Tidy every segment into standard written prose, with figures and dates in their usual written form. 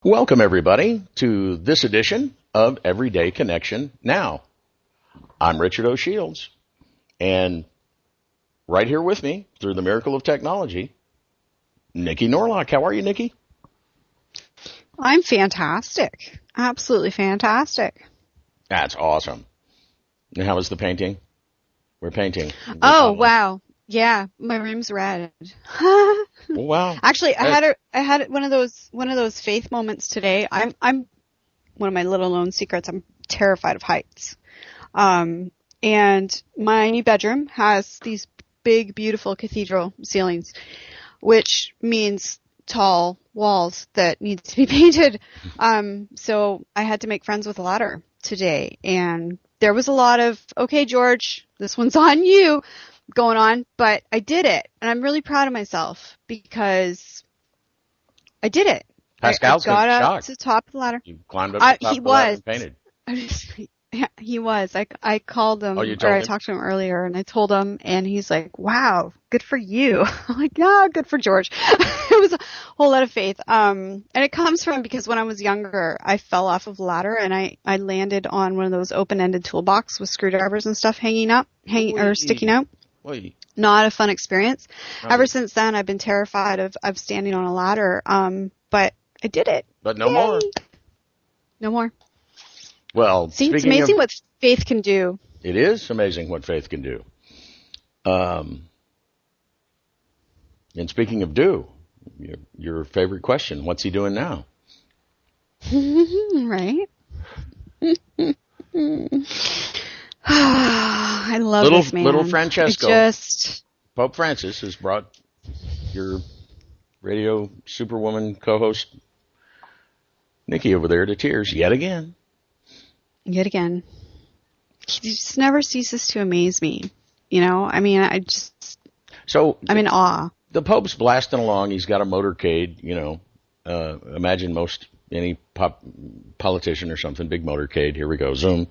Welcome, everybody, to this edition of Everyday Connection Now. I'm Richard O'Shields, and right here with me, through the miracle of technology, Niki Norloch. How are you, Niki? I'm fantastic. Absolutely fantastic. That's awesome. And how was the painting? We're painting. Oh, wow. Yeah, my room's red. Wow. Actually, I had one of those faith moments today. I'm one of my little known secrets. I'm terrified of heights. And my bedroom has these big, beautiful cathedral ceilings, which means tall walls that need to be painted. So I had to make friends with a ladder today, and there was a lot of, okay, George, this one's on you going on, but I did it, and I'm really proud of myself because I did it. Pascal's I got up shocked. to the top of the ladder. You climbed up to the top of the ladder and painted. He was. I called him, you told or I him? talked to him earlier, and I told him, and he's like, wow, good for you. I'm like, yeah, good for George. It was a whole lot of faith. And it comes from, because when I was younger, I fell off of a ladder, and I landed on one of those open-ended toolbox with screwdrivers and stuff or sticking out. Wait. Not a fun experience. Okay. Ever since then, I've been terrified of standing on a ladder. But I did it. But no more. No more. Well, See, it's amazing what faith can do. It is amazing what faith can do. And speaking of your favorite question, what's he doing now? Right? I love this man. Little Francesco. Pope Francis has brought your radio superwoman co-host Niki over there to tears yet again. Yet again. He just never ceases to amaze me. You know, I mean, I'm in awe. The Pope's blasting along. He's got a motorcade, imagine any politician or something, big motorcade. Here we go, zoom.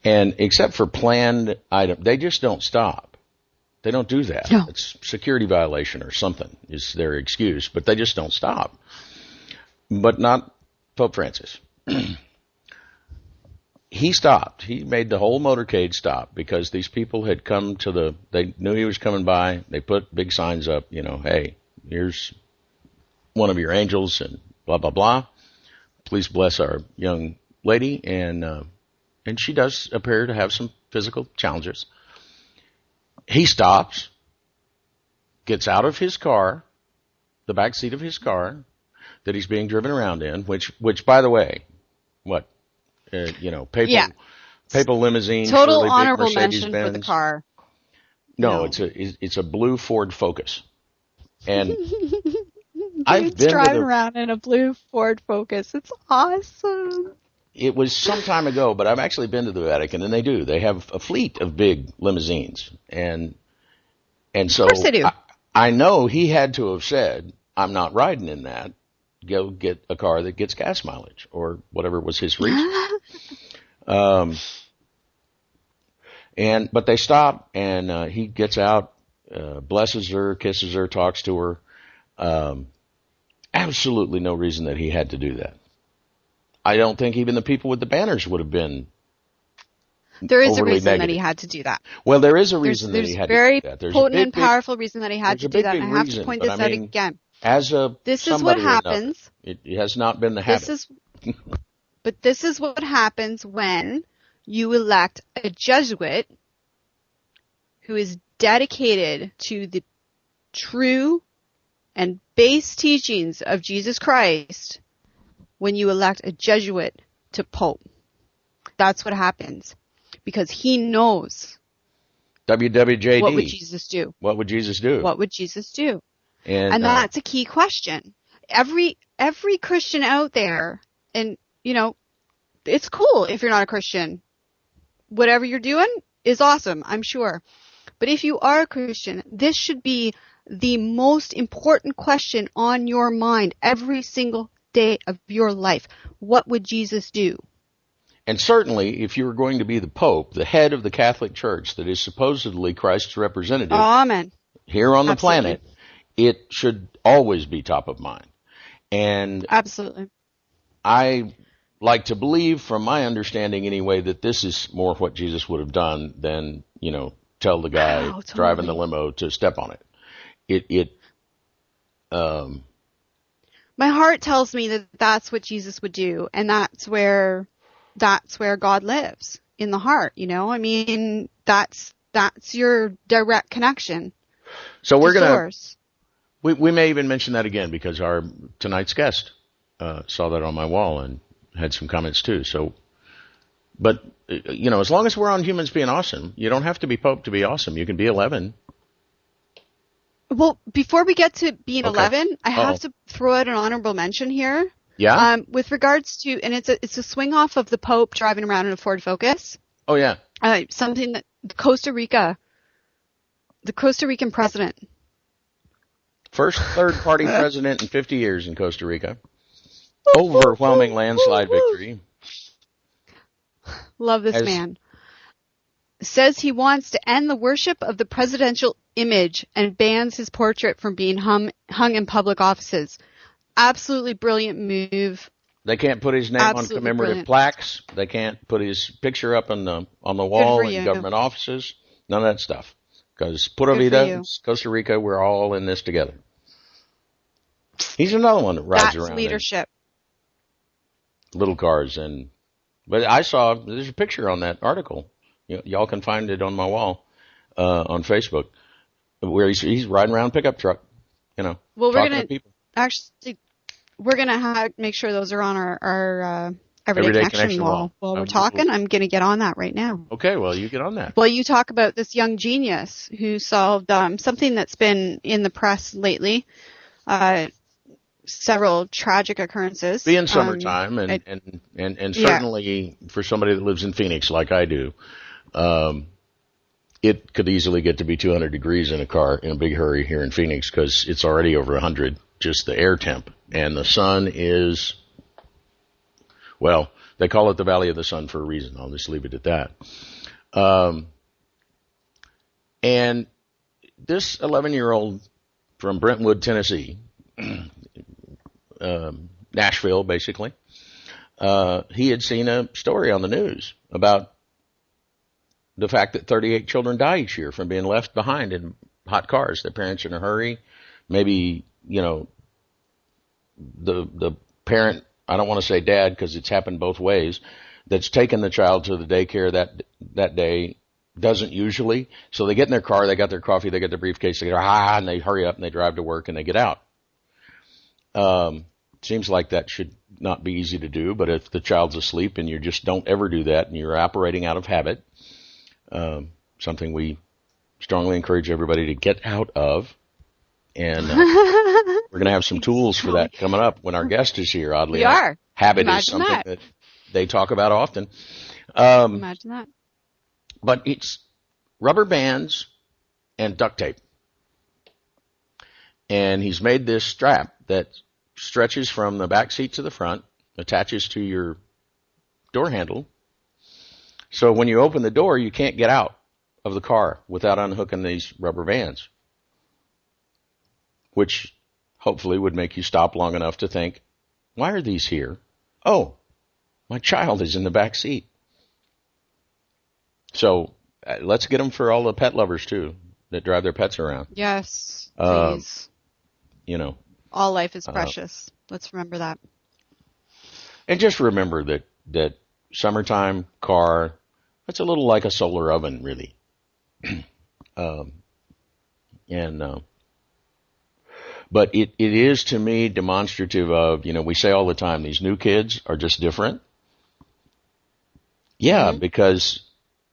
And except for planned items, they just don't stop. They don't do that. No. It's security violation or something is their excuse, but they just don't stop. But not Pope Francis. He stopped. He made the whole motorcade stop because these people had come they knew he was coming by. They put big signs up, hey, here's one of your angels and blah, blah, blah. Please bless our young lady. And she does appear to have some physical challenges. He stops, gets out of his car, the back seat of his car that he's being driven around in, which by the way, papal limousine, total really honorable big mention Mercedes-Benz. for the car. No, it's a blue Ford Focus, and I've been driving around in a blue Ford Focus. It's awesome. It was some time ago, but I've actually been to the Vatican, and they have a fleet of big limousines, and so of course they do. I know he had to have said, "I'm not riding in that. Go get a car that gets gas mileage," or whatever was his reason. But they stop, and he gets out, blesses her, kisses her, talks to her. Absolutely no reason that he had to do that. I don't think even the people with the banners would have been. There is a reason negative. that he had to do that. Well, there is a reason that he had to do that. There's a very potent and powerful reason that he had to do that. And I have to point this out again. This is what happens. It has not been the habit. But this is what happens when you elect a Jesuit who is dedicated to the true and base teachings of Jesus Christ. When you elect a Jesuit to Pope, that's what happens, because he knows. WWJD. What would Jesus do? What would Jesus do? What would Jesus do? And that's a key question. Every Christian out there, and it's cool if you're not a Christian. Whatever you're doing is awesome, I'm sure. But if you are a Christian, this should be the most important question on your mind every single day of your life. What would Jesus do? And certainly, if you were going to be the Pope, the head of the Catholic Church that is supposedly Christ's representative Amen. Here on the planet, it should always be top of mind. And absolutely. I like to believe, from my understanding anyway, that this is more what Jesus would have done than, tell the guy driving the limo to step on it. My heart tells me that that's what Jesus would do, and that's where God lives, in the heart, I mean, that's your direct connection. So we're going source. We may even mention that again, because our tonight's guest saw that on my wall and had some comments too. So, but as long as we're on humans being awesome, you don't have to be Pope to be awesome. You can be 11. Well, before we get to being 11, I have to throw out an honorable mention here. Yeah. With regards to, and it's a swing off of the Pope driving around in a Ford Focus. Oh yeah. Something that the Costa Rican president. First third-party president in 50 years in Costa Rica. Overwhelming landslide victory. Love this man. Says he wants to end the worship of the presidential image and bans his portrait from being hung in public offices. Absolutely brilliant move. They can't put his name on commemorative plaques. They can't put his picture up on the wall in government offices. None of that stuff. Because Pura Vida, Costa Rica, we're all in this together. He's another one that rides around. That's leadership. Little cars. But I saw, there's a picture on that article. Y'all can find it on my wall on Facebook, where he's riding around a pickup truck, Well, we're going to actually, make sure those are on our Everyday Connection wall. While we're talking, I'm going to get on that right now. Okay, well, you get on that. Well, you talk about this young genius who solved something that's been in the press lately, several tragic occurrences. Being summertime, and certainly for somebody that lives in Phoenix like I do, it could easily get to be 200 degrees in a car in a big hurry here in Phoenix, because it's already over 100, just the air temp. And the sun is, well, they call it the Valley of the Sun for a reason. I'll just leave it at that. And this 11-year-old from Brentwood, Tennessee, Nashville, basically, he had seen a story on the news about the fact that 38 children die each year from being left behind in hot cars. Their parents are in a hurry. Maybe, the parent, I don't want to say dad because it's happened both ways, that's taken the child to the daycare that day doesn't usually. So they get in their car, they got their coffee, they get their briefcase, they go, and they hurry up and they drive to work and they get out. Seems like that should not be easy to do, but if the child's asleep and you just don't ever do that and you're operating out of habit, something we strongly encourage everybody to get out of. And we're going to have some tools for that coming up when our guest is here, oddly enough. We are. Habit is something that they talk about often. Imagine that. But it's rubber bands and duct tape. And he's made this strap that stretches from the back seat to the front, attaches to your door handle. So when you open the door, you can't get out of the car without unhooking these rubber bands, which hopefully would make you stop long enough to think, why are these here? Oh, my child is in the back seat. So let's get them for all the pet lovers, too, that drive their pets around. Yes, please. All life is precious. Let's remember that. And just remember that summertime car, it's a little like a solar oven, really. But it is, to me, demonstrative of, we say all the time, these new kids are just different. Yeah, because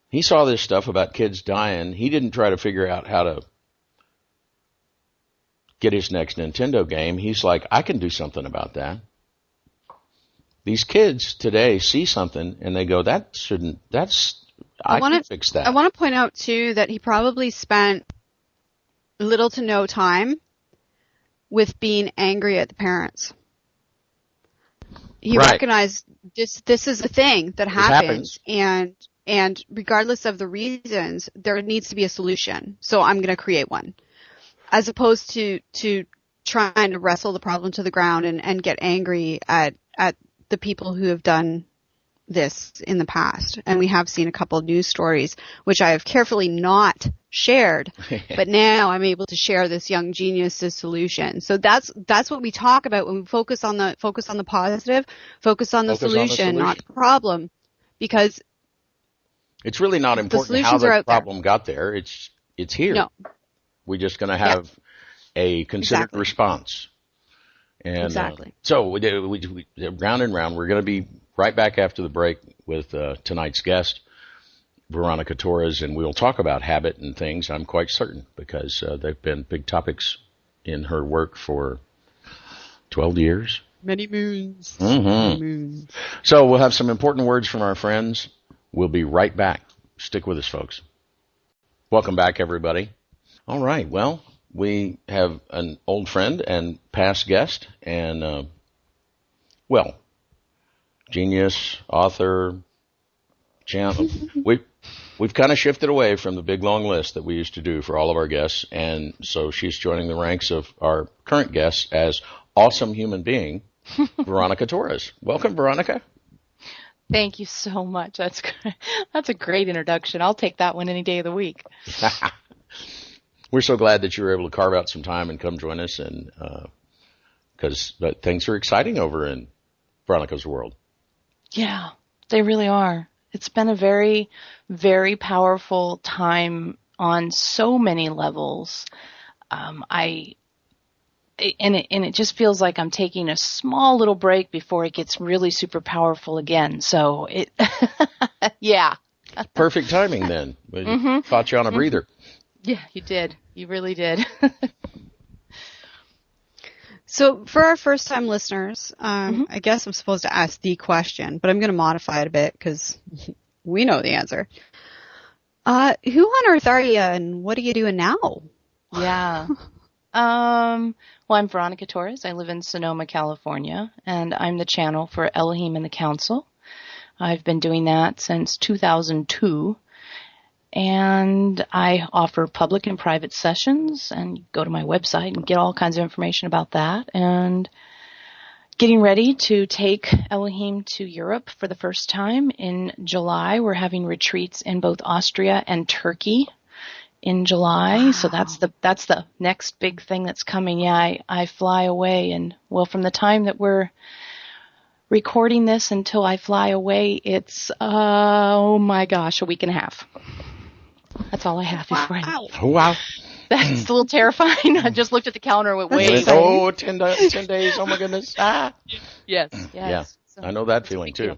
he saw this stuff about kids dying. He didn't try to figure out how to get his next Nintendo game. He's like, I can do something about that. These kids today see something and they go, I can fix that. I want to point out, too, that he probably spent little to no time with being angry at the parents. He recognized this is a thing that happens. And regardless of the reasons, there needs to be a solution. So I'm going to create one. As opposed to trying to wrestle the problem to the ground and get angry at the people who have done this in the past, and we have seen a couple of news stories which I have carefully not shared, but now I'm able to share this young genius's solution. So that's what we talk about when we focus on the positive, focus on the solution, not the problem, because it's really not important how the problem got there. It's here. No. We're just going to have a considered response. And exactly. So we round and round. We're going to be right back after the break with tonight's guest, Veronica Torres, and we'll talk about habit and things, I'm quite certain, because they've been big topics in her work for 12 years. Many moons. Mm-hmm. Many moons. So we'll have some important words from our friends. We'll be right back. Stick with us, folks. Welcome back, everybody. All right, well, we have an old friend and past guest, and, genius, author, channel. We've kind of shifted away from the big long list that we used to do for all of our guests, and so she's joining the ranks of our current guests as awesome human being, Veronica Torres. Welcome, Veronica. Thank you so much. That's a great introduction. I'll take that one any day of the week. We're so glad that you were able to carve out some time and come join us, and because things are exciting over in Veronica's world. Yeah, they really are. It's been a very, very powerful time on so many levels. It just feels like I'm taking a small little break before it gets really super powerful again. So yeah. Perfect timing then. Caught you on a breather. Yeah, you did. You really did. So for our first-time listeners, I guess I'm supposed to ask the question, but I'm going to modify it a bit because we know the answer. Who on earth are you, and what are you doing now? Yeah. Well, I'm Veronica Torres. I live in Sonoma, California, and I'm the channel for Elohim and the Council. I've been doing that since 2002. And I offer public and private sessions, and go to my website and get all kinds of information about that. And getting ready to take Elohim to Europe for the first time in July. We're having retreats in both Austria and Turkey in July. Wow. So that's the next big thing that's coming. Yeah, I fly away, and from the time that we're recording this until I fly away, it's oh my gosh, a week and a half. That's all I have before I leave. Oh, wow. That's a little terrifying. I just looked at the calendar and went, wait. 10 days. Oh, my goodness. Ah. Yes. Yeah, so I know that feeling, too.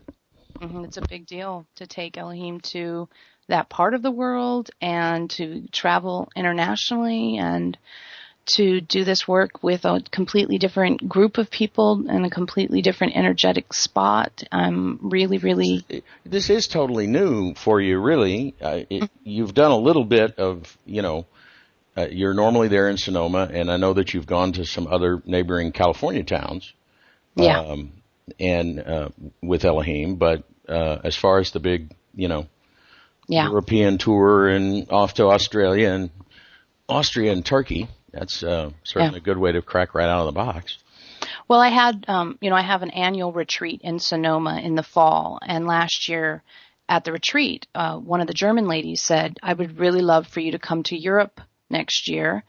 It's a big deal to take Elohim to that part of the world and to travel internationally and to do this work with a completely different group of people and a completely different energetic spot. I'm really... This is totally new for you, really. You've done a little bit of, you're normally there in Sonoma, and I know that you've gone to some other neighboring California towns. Yeah. With Elohim, but as far as the big, European tour and off to Austria and Turkey, that's certainly a good way to crack right out of the box. Well, I had, I have an annual retreat in Sonoma in the fall, and last year at the retreat, one of the German ladies said, I would really love for you to come to Europe next year.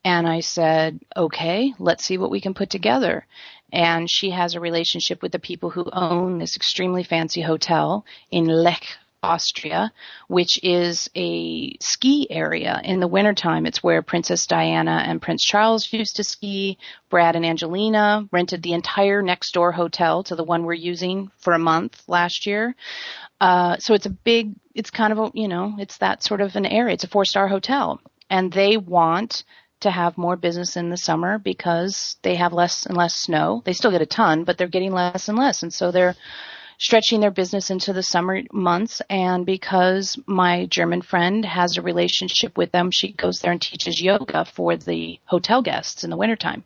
And I said, okay, let's see what we can put together. And she has a relationship with the people who own this extremely fancy hotel in Lech, Austria, which is a ski area in the wintertime. It's where Princess Diana and Prince Charles used to ski. Brad and Angelina rented the entire next door hotel to the one we're using for a month last year. So it's kind of it's that sort of an area. It's a 4-star hotel, and they want to have more business in the summer because they have less and less snow. They still get a ton, but they're getting less and less. And so they're stretching their business into the summer months. And because my German friend has a relationship with them, she goes there and teaches yoga for the hotel guests in the wintertime.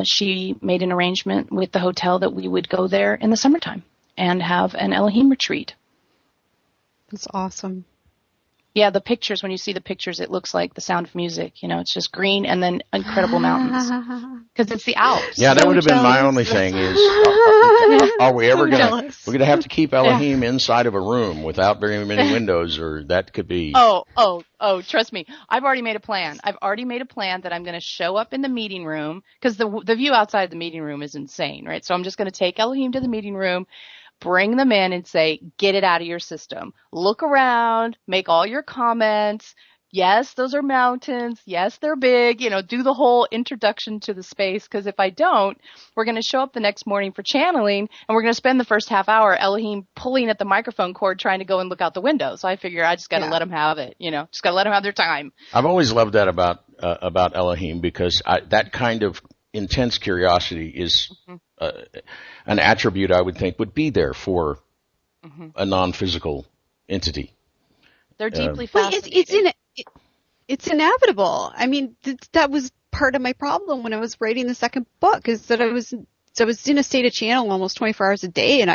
She made an arrangement with the hotel that we would go there in the summertime and have an Elohim retreat. That's awesome. Yeah, the pictures, when you see the pictures, it looks like The Sound of Music. You know, it's just green and then incredible mountains. Because it's the Alps. Yeah, that So would have been my jealous. only thing is, are we ever So going to, jealous. we're going to have to keep Elohim inside of a room without very many windows, or that could be. Oh, trust me. I've already made a plan. I've already made a plan that I'm going to show up in the meeting room, because the view outside the meeting room is insane, right? So I'm just going to take Elohim to the meeting room, bring them in and say, get it out of your system. Look around, make all your comments. Yes, those are mountains. Yes, they're big. You know, do the whole introduction to the space. Because if I don't, we're going to show up the next morning for channeling, and we're going to spend the first half hour Elohim pulling at the microphone cord trying to go and look out the window. So I figure I just got to let them have it. You know, just got to let them have their time. I've always loved that about Elohim, because that kind of intense curiosity is an attribute I would think would be there for a non-physical entity. They're deeply Well, fascinating. it's inevitable. I mean, that was part of my problem when I was writing the second book, is that I was in a state of channel almost 24 hours a day, and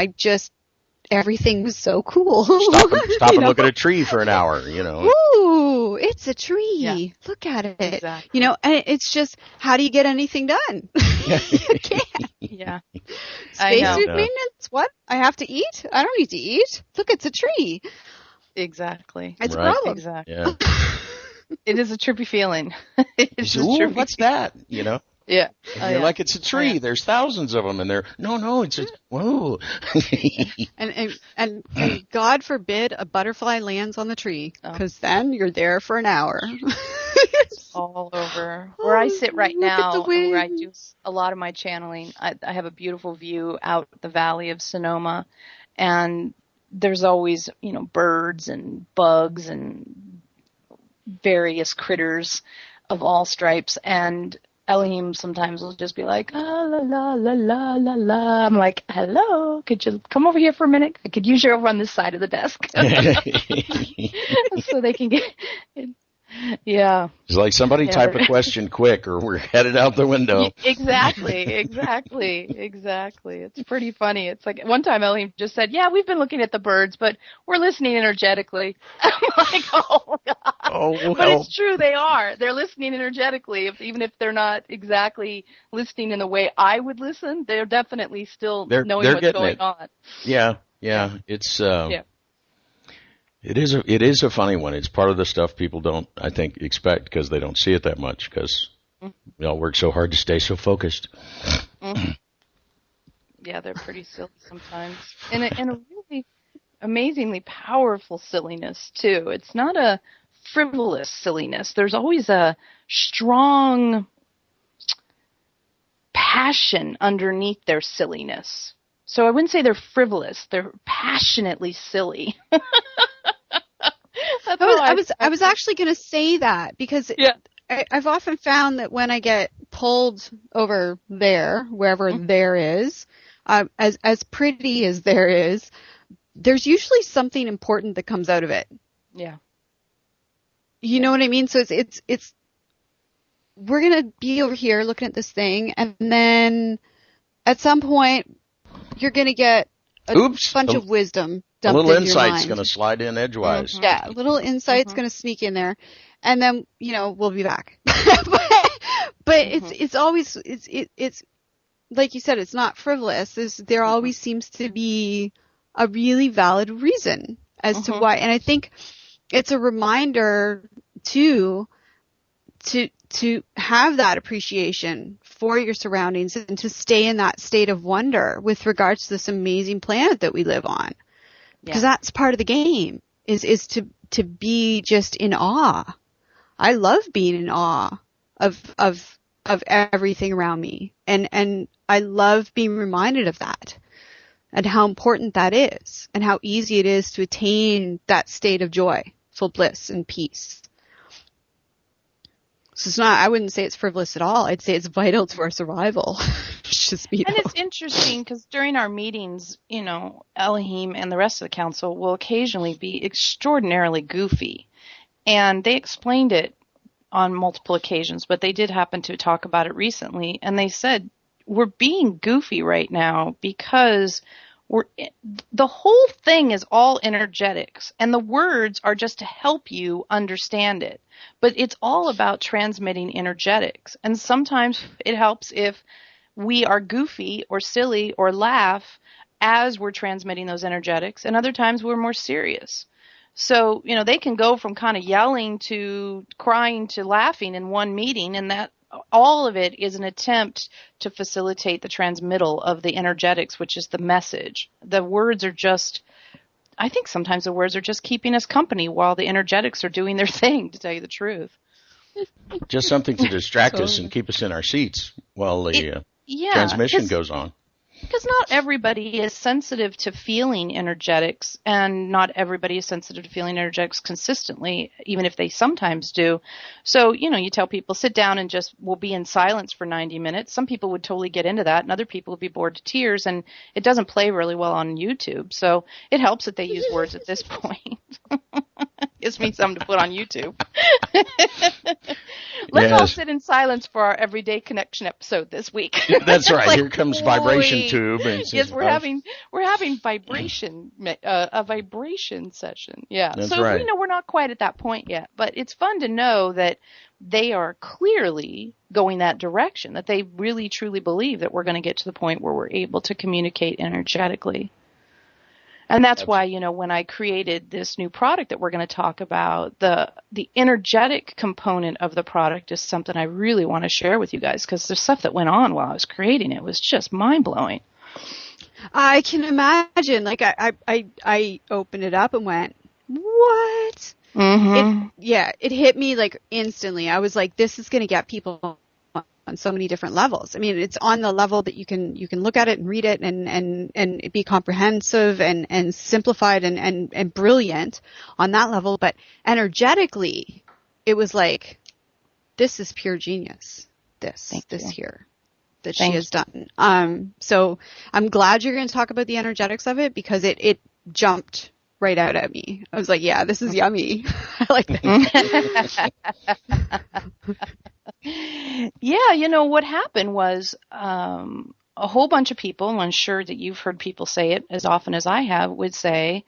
everything was so cool. Stop and look at a tree for an hour, you know. Ooh, it's a tree. Yeah. Look at it. Exactly. You know, and it's just, how do you get anything done? You can't. Yeah. I know. Spacesuit maintenance? What? I have to eat? I don't need to eat. Look, it's a tree. Exactly. It's Right. a problem. Exactly. Yeah. It is a trippy feeling. It's You a say, ooh, trippy what's that? You know. Yeah. And you're like, it's a tree. There's thousands of them, and no, it's a whoa. And God forbid a butterfly lands on the tree, because then you're there for an hour. All over. Where I sit right Look at now, the and where I do winds. a lot of my channeling, I have a beautiful view out the valley of Sonoma, and there's always, you know, birds and bugs and various critters of all stripes, and Elohim sometimes will just be like, ah, la, la, la, la, la, la. I'm like, hello, could you come over here for a minute? I could use you over on this side of the desk. So they can get, yeah. It's like, somebody type a question quick, or we're headed out the window. Exactly. It's pretty funny. It's like, one time Elohim just said, yeah, we've been looking at the birds, but we're listening energetically. I'm like, oh, God. Oh, well. But it's true, they are. They're listening energetically. Even if they're not exactly listening in the way I would listen, they're definitely still knowing they're what's going on. Yeah. It's It is a funny one. It's part of the stuff people don't, I think, expect, because they don't see it that much, because we all work so hard to stay so focused. Yeah, they're pretty silly sometimes. And a really amazingly powerful silliness, too. It's not a frivolous silliness. There's always a strong passion underneath their silliness. So I wouldn't say they're frivolous. They're passionately silly. I was actually going to say that, because I've often found that when I get pulled over there, wherever there is, as pretty as there is, there's usually something important that comes out of it. Yeah. You know what I mean? So it's we're going to be over here looking at this thing, and then at some point you're going to get a bunch of wisdom dumped a little into your mind. insight's going to slide in edgewise. Yeah, a little insight's going to sneak in there, and then, you know, we'll be back. but it's always it's like you said, it's not frivolous. There always seems to be a really valid reason as to why, and I think it's a reminder too to have that appreciation for your surroundings, and to stay in that state of wonder with regards to this amazing planet that we live on. Because that's part of the game, is to be just in awe. I love being in awe of everything around me. And I love being reminded of that, and how important that is, and how easy it is to attain that state of joy, full bliss and peace. So it's not, I wouldn't say it's frivolous at all. I'd say it's vital to our survival. It's just, you know. And it's interesting, because during our meetings, you know, Elohim and the rest of the council will occasionally be extraordinarily goofy. And they explained it on multiple occasions, but they did happen to talk about it recently. And they said, we're being goofy right now because The whole thing is all energetics, and the words are just to help you understand it. But it's all about transmitting energetics. And sometimes it helps if we are goofy or silly or laugh as we're transmitting those energetics, and other times we're more serious. So, they can go from kind of yelling to crying to laughing in one meeting, and that all of it is an attempt to facilitate the transmittal of the energetics, which is the message. The words are just, I think sometimes the words are just keeping us company while the energetics are doing their thing, to tell you the truth. Just something to distract us and keep us in our seats while the transmission goes on. Because not everybody is sensitive to feeling energetics, and not everybody is sensitive to feeling energetics consistently, even if they sometimes do. So, you tell people, sit down and we'll be in silence for 90 minutes. Some people would totally get into that, and other people would be bored to tears, and it doesn't play really well on YouTube. So it helps that they use words at this point. Gives me something to put on YouTube. Let's all sit in silence for our Everyday Connection episode this week. That's right. Here comes Vibration Tube. And yes, we're having vibration, a vibration session. Yeah. That's right. We're not quite at that point yet, but it's fun to know that they are clearly going that direction, that they really truly believe that we're going to get to the point where we're able to communicate energetically. And that's why, when I created this new product that we're going to talk about, the energetic component of the product is something I really want to share with you guys, because the stuff that went on while I was creating it was just mind-blowing. I can imagine. Like, I opened it up and went, what? Mm-hmm. It hit me like instantly. I was like, this is going to get people on so many different levels. I mean, it's on the level that you can look at it and read it and be comprehensive and simplified and brilliant on that level. But energetically, it was like, this is pure genius. This here that she has done. So I'm glad you're going to talk about the energetics of it, because it jumped right out at me. I was like, yeah, this is yummy. I like that. Yeah, what happened was a whole bunch of people, and I'm sure that you've heard people say it as often as I have, would say,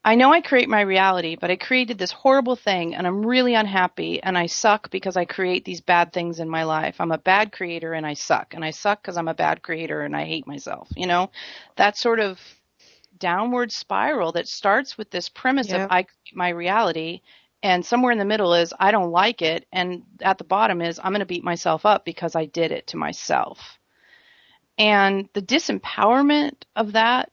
I know I create my reality, but I created this horrible thing, and I'm really unhappy, and I suck because I create these bad things in my life. I'm a bad creator, and I suck because I'm a bad creator, and I hate myself. That sort of downward spiral that starts with this premise of I create my reality, and somewhere in the middle is I don't like it, and at the bottom is I'm going to beat myself up because I did it to myself. And the disempowerment of that,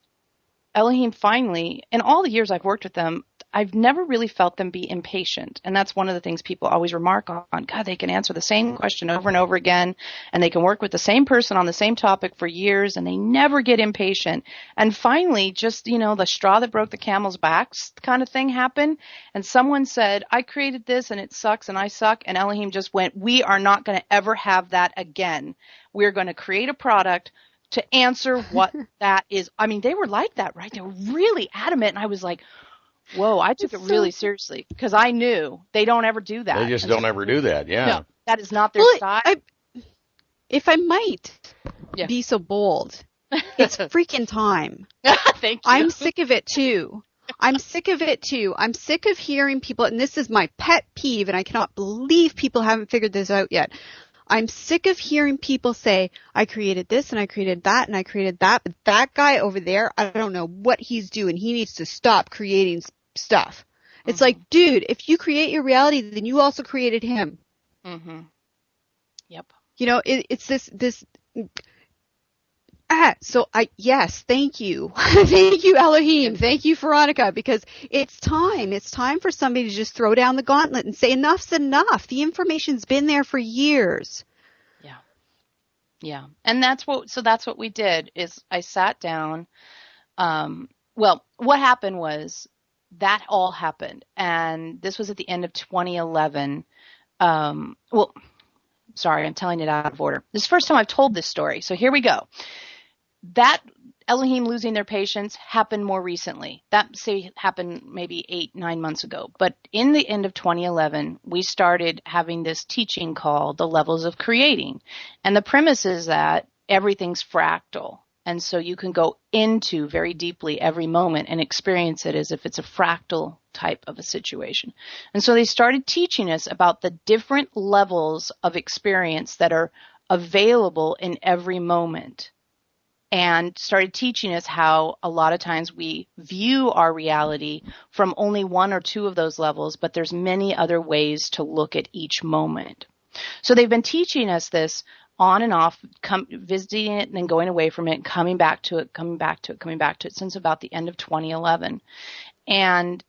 Elohim finally, in all the years I've worked with them, I've never really felt them be impatient. And that's one of the things people always remark on. God, they can answer the same question over and over again, and they can work with the same person on the same topic for years, and they never get impatient. And finally, just, the straw that broke the camel's back kind of thing happened. And someone said, I created this and it sucks and I suck. And Elohim just went, we are not going to ever have that again. We're going to create a product to answer what that is. I mean, they were like that, right? They were really adamant. And I was like, whoa, I took it really seriously, because I knew they don't ever do that. They just don't ever do that, yeah. No, that is not their style. If I might be so bold, it's freaking time. Thank you. I'm sick of it too. I'm sick of hearing people, and this is my pet peeve, and I cannot believe people haven't figured this out yet. I'm sick of hearing people say, I created this and I created that and I created that, but that guy over there, I don't know what he's doing. He needs to stop creating stuff. It's like, dude, if you create your reality, then you also created him. Mm-hmm. Yep. It's this. Yes, thank you. Thank you, Elohim. Thank you, Veronica, because it's time. It's time for somebody to just throw down the gauntlet and say, enough's enough. The information's been there for years. Yeah. Yeah. And that's what we did is I sat down. What happened was that all happened. And this was at the end of 2011. Sorry, I'm telling it out of order. This is the first time I've told this story. So here we go. That Elohim losing their patience happened more recently. That happened maybe 8-9 months ago. But in the end of 2011, we started having this teaching called The Levels of Creating. And the premise is that everything's fractal. And so you can go into very deeply every moment and experience it as if it's a fractal type of a situation. And so they started teaching us about the different levels of experience that are available in every moment, and started teaching us how a lot of times we view our reality from only one or two of those levels, but there's many other ways to look at each moment. So they've been teaching us this on and off, visiting it and then going away from it, coming back to it, coming back to it, coming back to it since about the end of 2011. And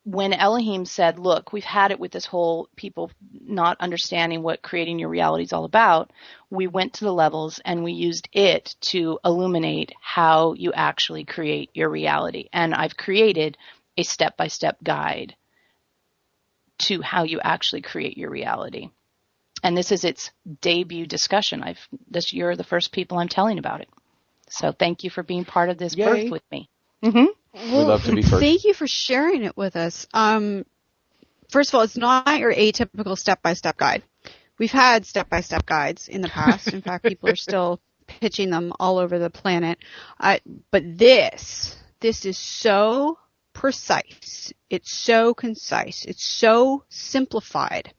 when Elohim said, look, we've had it with this whole people not understanding what creating your reality is all about, we went to the levels and we used it to illuminate how you actually create your reality. And I've created a step-by-step guide to how you actually create your reality. And this is its debut discussion. You're the first people I'm telling about it. So thank you for being part of this birth with me. Mm-hmm. Well, we'd love to be first. Thank you for sharing it with us. First of all, it's not your atypical step-by-step guide. We've had step-by-step guides in the past. In fact, people are still pitching them all over the planet. But this is so precise. It's so concise. It's so simplified.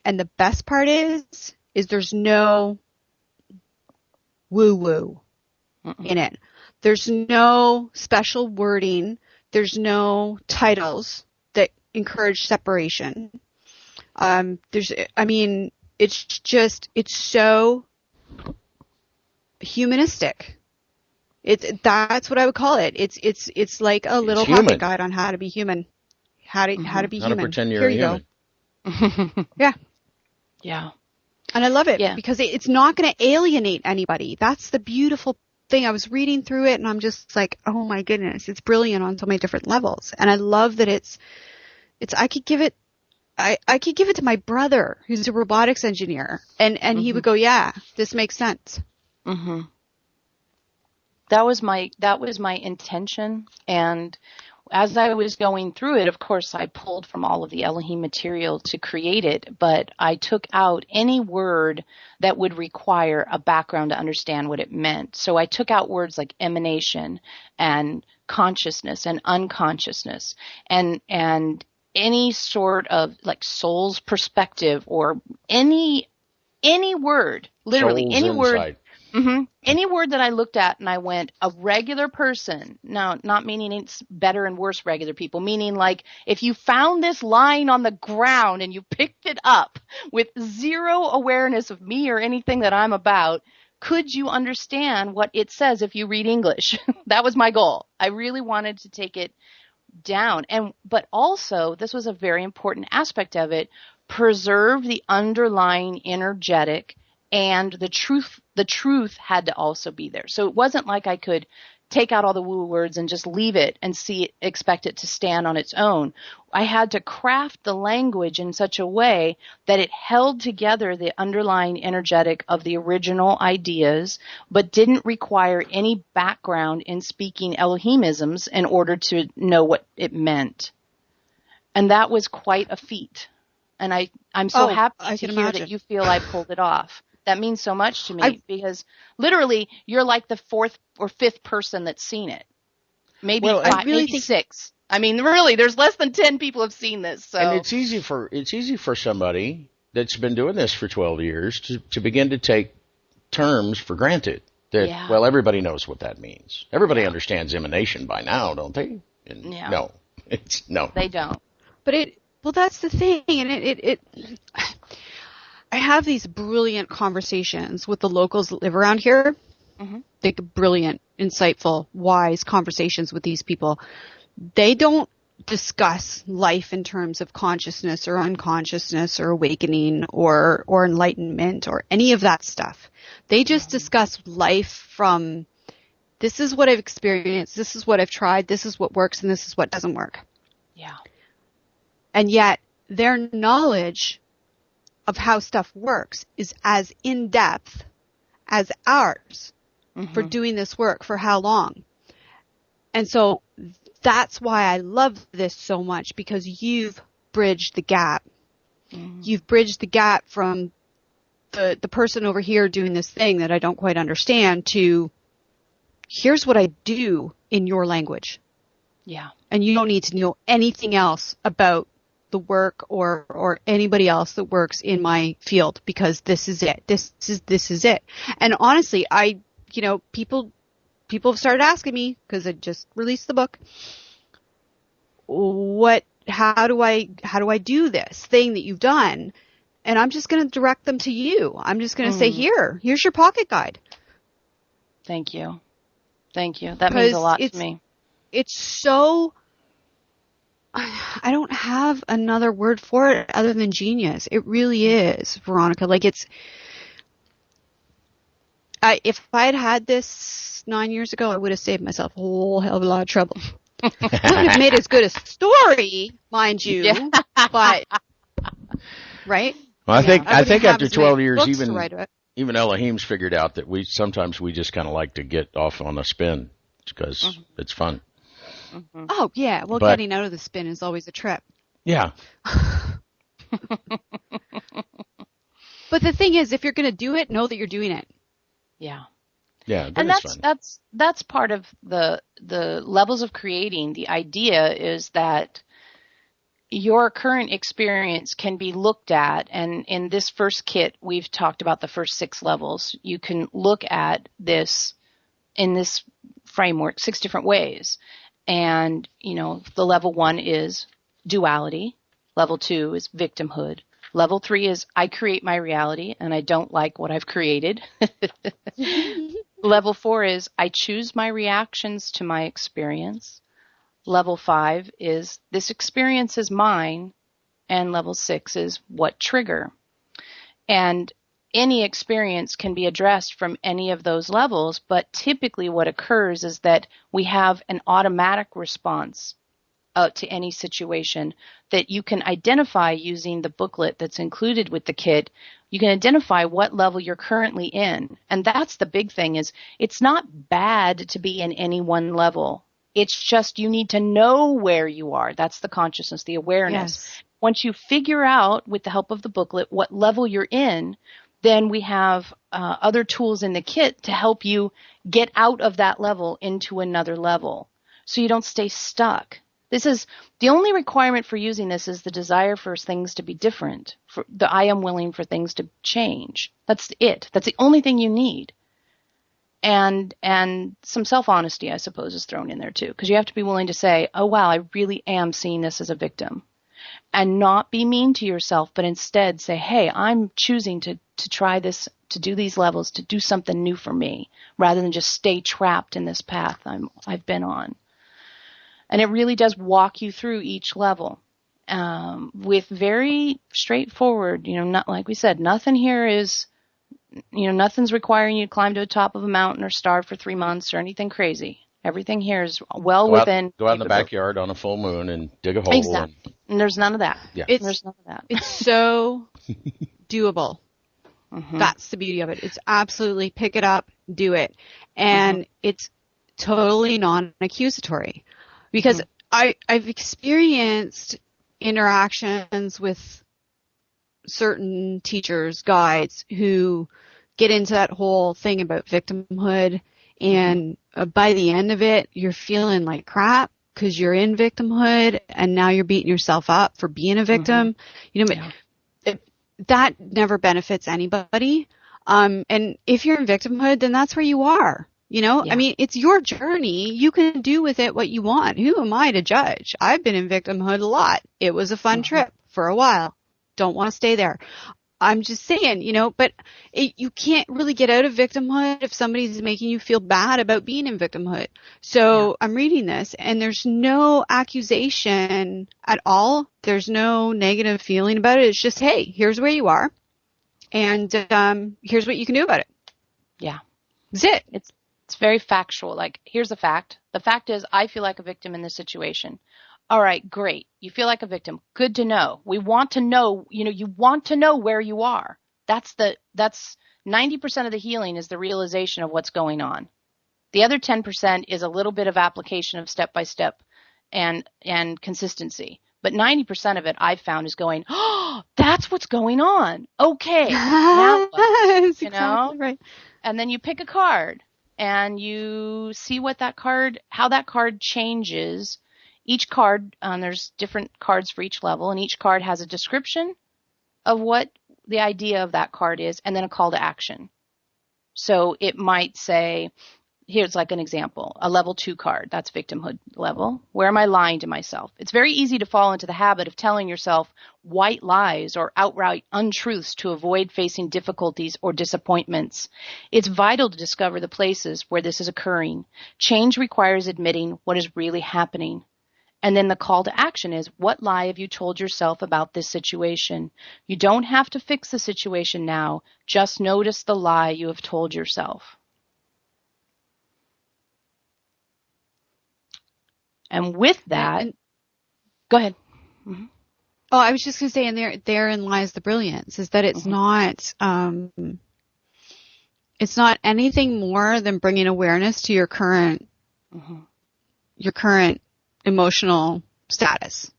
And the best part is there's no woo-woo in it. There's no special wording. There's no titles that encourage separation. It's so humanistic. That's what I would call it. It's like a little pocket guide on how to be human. How to be how human. To pretend you're a human. Go. Yeah. Yeah. And I love it because it's not going to alienate anybody. That's the beautiful thing. I was reading through it and I'm just like, oh my goodness, it's brilliant on so many different levels. And I love that I could give it to my brother who's a robotics engineer and he would go, yeah, this makes sense. Mm-hmm. That was my intention. And as I was going through it, of course, I pulled from all of the Elohim material to create it, but I took out any word that would require a background to understand what it meant. So I took out words like emanation and consciousness and unconsciousness and any sort of like soul's perspective or any word, literally Soul's any word. insight. Mm-hmm. Any word that I looked at and I went, a regular person, now not meaning it's better and worse regular people, meaning like if you found this lying on the ground and you picked it up with zero awareness of me or anything that I'm about, could you understand what it says if you read English? That was my goal. I really wanted to take it down. But also, this was a very important aspect of it, preserve the underlying energetic and the truth had to also be there. So it wasn't like I could take out all the woo words and just leave it and expect it to stand on its own. I had to craft the language in such a way that it held together the underlying energetic of the original ideas, but didn't require any background in speaking Elohimisms in order to know what it meant. And that was quite a feat. And I'm so happy to hear that you feel I pulled it off. That means so much to me because literally you're like the fourth or fifth person that's seen it. Maybe maybe six. I mean, really, there's less than 10 people have seen this. So. And it's easy for somebody that's been doing this for 12 years to begin to take terms for granted. That well, everybody knows what that means. Everybody understands emanation by now, don't they? And no, they don't. But that's the thing, and I have these brilliant conversations with the locals that live around here. Mm-hmm. Like brilliant, insightful, wise conversations with these people. They don't discuss life in terms of consciousness or unconsciousness or awakening or enlightenment or any of that stuff. They just discuss life from, this is what I've experienced, this is what I've tried, this is what works, and this is what doesn't work. Yeah. And yet their knowledge of how stuff works is as in-depth as ours for doing this work for how long. And so that's why I love this so much, because you've bridged the gap. Mm-hmm. You've bridged the gap from the person over here doing this thing that I don't quite understand to here's what I do in your language. Yeah. And you don't need to know anything else about the work or anybody else that works in my field, because this is it. This is it. And honestly, people have started asking me, because I just released the book, how do I do this thing that you've done? And I'm just going to direct them to you. I'm just going to say, here's your pocket guide. Thank you. That means a lot to me. It's so, I don't have another word for it other than genius. It really is, Veronica. Like if I had this 9 years ago, I would have saved myself a whole hell of a lot of trouble. I would have made as good a story, mind you, but, right? Well, I think after 12 years, even Elohim's figured out that we just kind of like to get off on a spin because it's fun. Mm-hmm. Oh, yeah. Well, getting out of the spin is always a trip. Yeah. But the thing is, if you're going to do it, know that you're doing it. Yeah. Yeah, and that's part of the levels of creating. The idea is that your current experience can be looked at, and in this first kit, we've talked about the first 6 levels. You can look at this in this framework 6 different ways. And, the level 1 is duality. Level 2 is victimhood. Level 3 is I create my reality and I don't like what I've created. Level 4 is I choose my reactions to my experience. Level 5 is this experience is mine. And level 6 is what trigger. And any experience can be addressed from any of those levels, but typically what occurs is that we have an automatic response to any situation that you can identify using the booklet that's included with the kit. You can identify what level you're currently in. And that's the big thing, is it's not bad to be in any one level. It's just you need to know where you are. That's the consciousness, the awareness. Yes. Once you figure out, with the help of the booklet, what level you're in, then we have other tools in the kit to help you get out of that level into another level so you don't stay stuck. This is the only requirement for using this, is the desire for things to be different. I am willing for things to change. That's it. That's the only thing you need. And some self-honesty, I suppose, is thrown in there too, because you have to be willing to say, oh, wow, I really am seeing this as a victim. And not be mean to yourself, but instead say, hey, I'm choosing to try this, to do these levels, to do something new for me, rather than just stay trapped in this path I've been on. And it really does walk you through each level with very straightforward, not like we said, nothing here is, nothing's requiring you to climb to the top of a mountain or starve for 3 months or anything crazy. Everything here is within. Go out in the backyard on a full moon and dig a hole. Exactly. And there's none of that. Yeah. There's none of that. It's so doable. Mm-hmm. That's the beauty of it. It's absolutely pick it up, do it. And it's totally non-accusatory. Because I've experienced interactions with certain teachers, guides, who get into that whole thing about victimhood, and by the end of it, you're feeling like crap because you're in victimhood, and now you're beating yourself up for being a victim. That never benefits anybody. And if you're in victimhood, then that's where you are. I mean, it's your journey. You can do with it what you want. Who am I to judge? I've been in victimhood a lot. It was a fun trip for a while. Don't want to stay there. I'm just saying, but you can't really get out of victimhood if somebody's making you feel bad about being in victimhood. So I'm reading this, and there's no accusation at all. There's no negative feeling about it. It's just, hey, here's where you are, and here's what you can do about it. Yeah. That's it. It's very factual. Like, here's the fact. The fact is, I feel like a victim in this situation. All right, great. You feel like a victim. Good to know. We want to know, you want to know where you are. That's 90% of the healing is the realization of what's going on. The other 10% is a little bit of application of step by step and consistency. But 90% of it I've found is going, oh, that's what's going on. Okay. Now what? Exactly right. And then you pick a card. and you see how that card changes. Each card, there's different cards for each level, and each card has a description of what the idea of that card is, and then a call to action. So it might say, here's like an example, a level 2 card. That's victimhood level. Where am I lying to myself? It's very easy to fall into the habit of telling yourself white lies or outright untruths to avoid facing difficulties or disappointments. It's vital to discover the places where this is occurring. Change requires admitting what is really happening. And then the call to action is, what lie have you told yourself about this situation? You don't have to fix the situation now. Just notice the lie you have told yourself. And with that, go ahead. Mm-hmm. Oh, I was just going to say, and therein lies the brilliance, is that it's not anything more than bringing awareness to your current emotional status.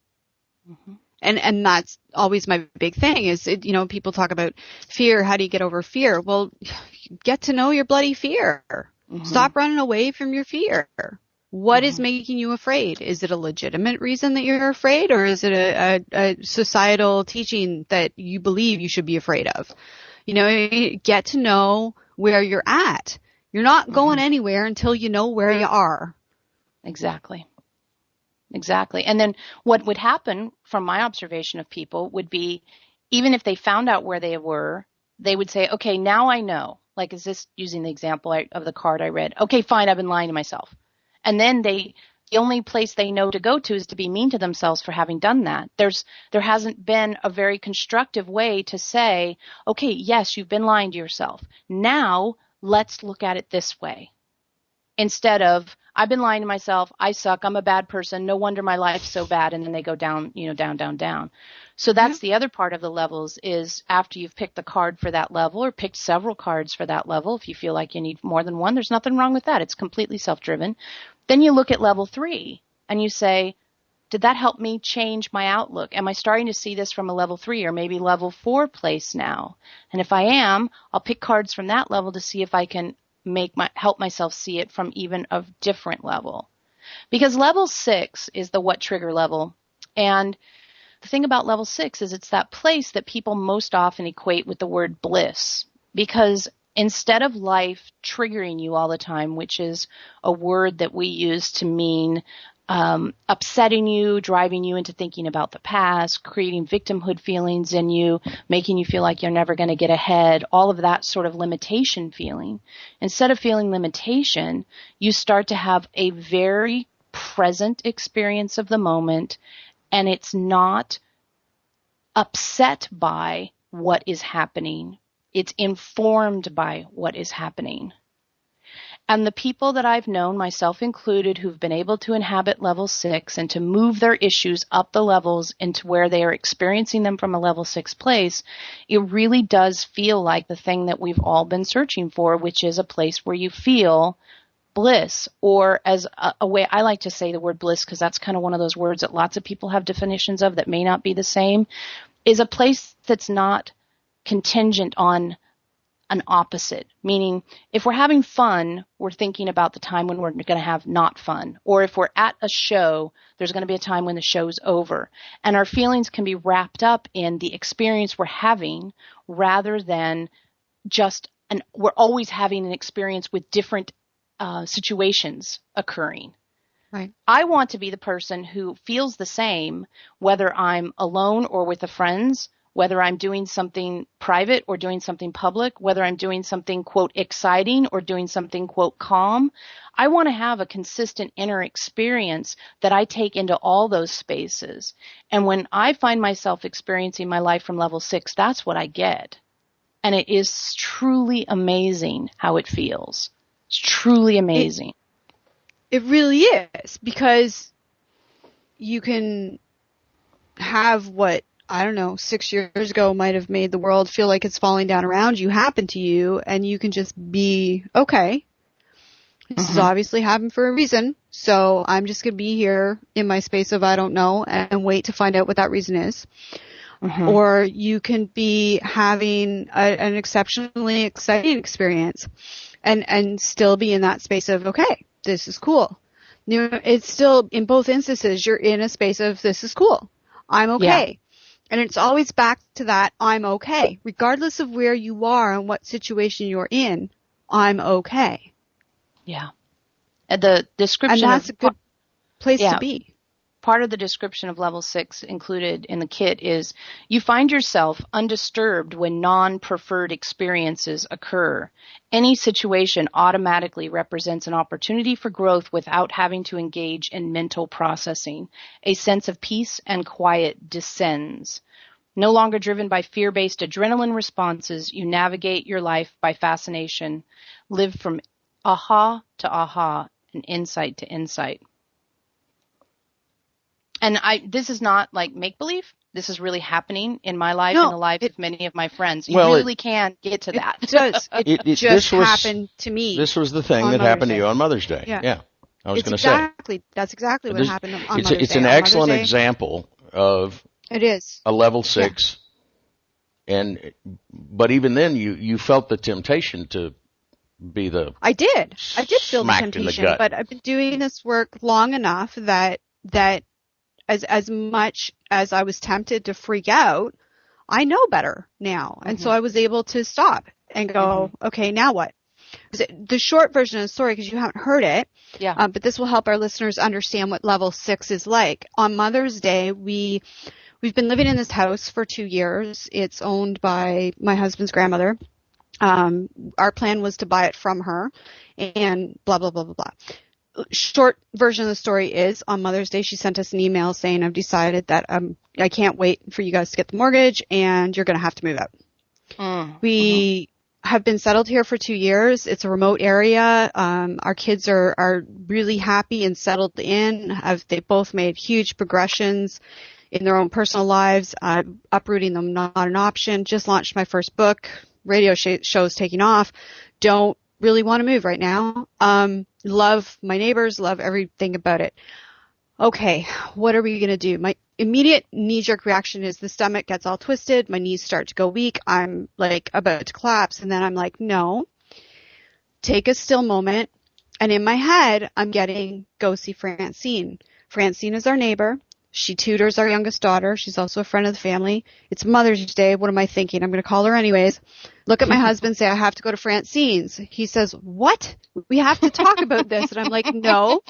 And that's always my big thing is, people talk about fear. How do you get over fear? Well, get to know your bloody fear. Stop running away from your fear. What is making you afraid? Is it a legitimate reason that you're afraid, or is it a societal teaching that you believe you should be afraid of? Get to know where you're at. You're not going anywhere until you know where you are. Exactly. And then what would happen from my observation of people would be, even if they found out where they were, they would say, okay, now I know. Like, is this using the example of the card I read? Okay, fine, I've been lying to myself. And then the only place they know to go to is to be mean to themselves for having done that. There hasn't been a very constructive way to say, okay, yes, you've been lying to yourself. Now let's look at it this way. Instead of, I've been lying to myself, I suck, I'm a bad person, no wonder my life's so bad, and then they go down, down. So that's the other part of the levels is, after you've picked the card for that level or picked several cards for that level, if you feel like you need more than one, there's nothing wrong with that. It's completely self-driven. Then you look at level 3 and you say, did that help me change my outlook? Am I starting to see this from a level 3 or maybe level 4 place now? And if I am, I'll pick cards from that level to see if I can help myself see it from even a different level. Because level 6 is the what trigger level. And the thing about level 6 is it's that place that people most often equate with the word bliss. Because instead of life triggering you all the time, which is a word that we use to mean upsetting you, driving you into thinking about the past, creating victimhood feelings in you, making you feel like you're never going to get ahead, all of that sort of limitation feeling. Instead of feeling limitation, you start to have a very present experience of the moment, and it's not upset by what is happening. It's informed by what is happening. And the people that I've known, myself included, who've been able to inhabit level 6 and to move their issues up the levels into where they are experiencing them from a level 6 place, it really does feel like the thing that we've all been searching for, which is a place where you feel bliss, or as a way I like to say the word bliss, because that's kind of one of those words that lots of people have definitions of that may not be the same, is a place that's not contingent on an opposite, meaning if we're having fun, we're thinking about the time when we're going to have not fun. Or if we're at a show, there's going to be a time when the show's over. And our feelings can be wrapped up in the experience we're having rather than we're always having an experience with different situations occurring. Right. I want to be the person who feels the same, whether I'm alone or with the friends, whether I'm doing something private or doing something public, whether I'm doing something, quote, exciting or doing something, quote, calm. I want to have a consistent inner experience that I take into all those spaces. And when I find myself experiencing my life from level 6, that's what I get. And it is truly amazing how it feels. It's truly amazing. It really is, because you can have what, I don't know, 6 years ago might have made the world feel like it's falling down around you happen to you, and you can just be, okay, this is obviously happened for a reason, so I'm just going to be here in my space of I don't know and wait to find out what that reason is. Or you can be having an exceptionally exciting experience, and still be in that space of, okay, this is cool. You know, it's still, in both instances, you're in a space of, this is cool. I'm okay. Yeah. And it's always back to that, I'm okay. Regardless of where you are and what situation you're in, I'm okay. Yeah. And the description and that's a good place to be. Part of the description of level 6 included in the kit is you find yourself undisturbed when non-preferred experiences occur. Any situation automatically represents an opportunity for growth without having to engage in mental processing. A sense of peace and quiet descends. No longer driven by fear-based adrenaline responses, you navigate your life by fascination. Live from aha to aha and insight to insight. And this is not like make-believe. This is really happening in my life and the lives of many of my friends. You really can get to that. It does. It just happened to me. This was the thing that happened to you on Mother's Day. Yeah. I was going to say. That's exactly what happened on Mother's Day. It's an excellent example of a level 6. Yeah. But even then, you felt the temptation to be the I did feel the temptation, but I've been doing this work long enough that as much as I was tempted to freak out, I know better now. And so I was able to stop and go, okay, now what? The short version of the story, because you haven't heard it, but this will help our listeners understand what level 6 is like. On Mother's Day, we've been living in this house for 2 years. It's owned by my husband's grandmother. Our plan was to buy it from her and blah, blah, blah, blah, blah. Short version of the story is on Mother's Day, she sent us an email saying, I've decided that I can't wait for you guys to get the mortgage and you're going to have to move out. We have been settled here for 2 years. It's a remote area. Our kids are really happy and settled in. They both made huge progressions in their own personal lives. Uprooting them, not an option. Just launched my first book. Radio show's taking off. Don't really want to move right now. Love my neighbors, love everything about it. Okay, what are we going to do? My immediate knee-jerk reaction is the stomach gets all twisted. My knees start to go weak. I'm like about to collapse. And then I'm like, no, take a still moment. And in my head, I'm getting, go see Francine. Francine is our neighbor. She tutors our youngest daughter. She's also a friend of the family. It's Mother's Day. What am I thinking? I'm going to call her anyways. Look at my husband, say, I have to go to Francine's. He says, what? We have to talk about this. And I'm like, no,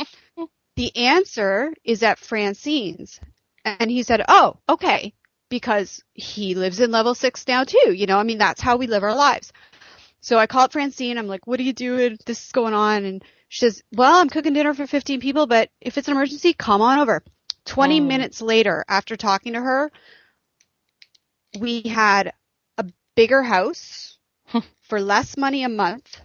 the answer is at Francine's. And he said, oh, okay, because he lives in level 6 now too. You know, I mean, that's how we live our lives. So I called Francine. I'm like, what are you doing? This is going on. And she says, well, I'm cooking dinner for 15 people, but if it's an emergency, come on over. 20 minutes later, after talking to her, we had a bigger house for less money a month.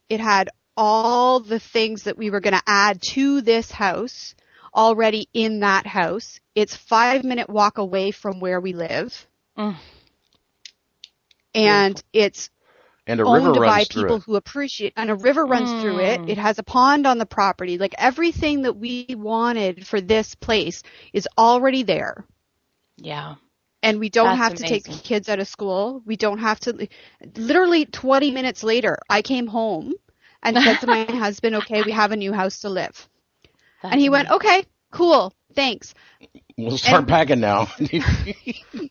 It had all the things that we were going to add to this house already in that house. It's 5-minute walk away from where we live. And it's owned by people who appreciate, and a river runs through it. It has a pond on the property. Like everything that we wanted for this place is already there. Yeah. And we don't have to take kids out of school. We don't have to, literally 20 minutes later, I came home and said to my husband, okay, we have a new house to live. And he went, okay, cool, thanks. We'll start packing now.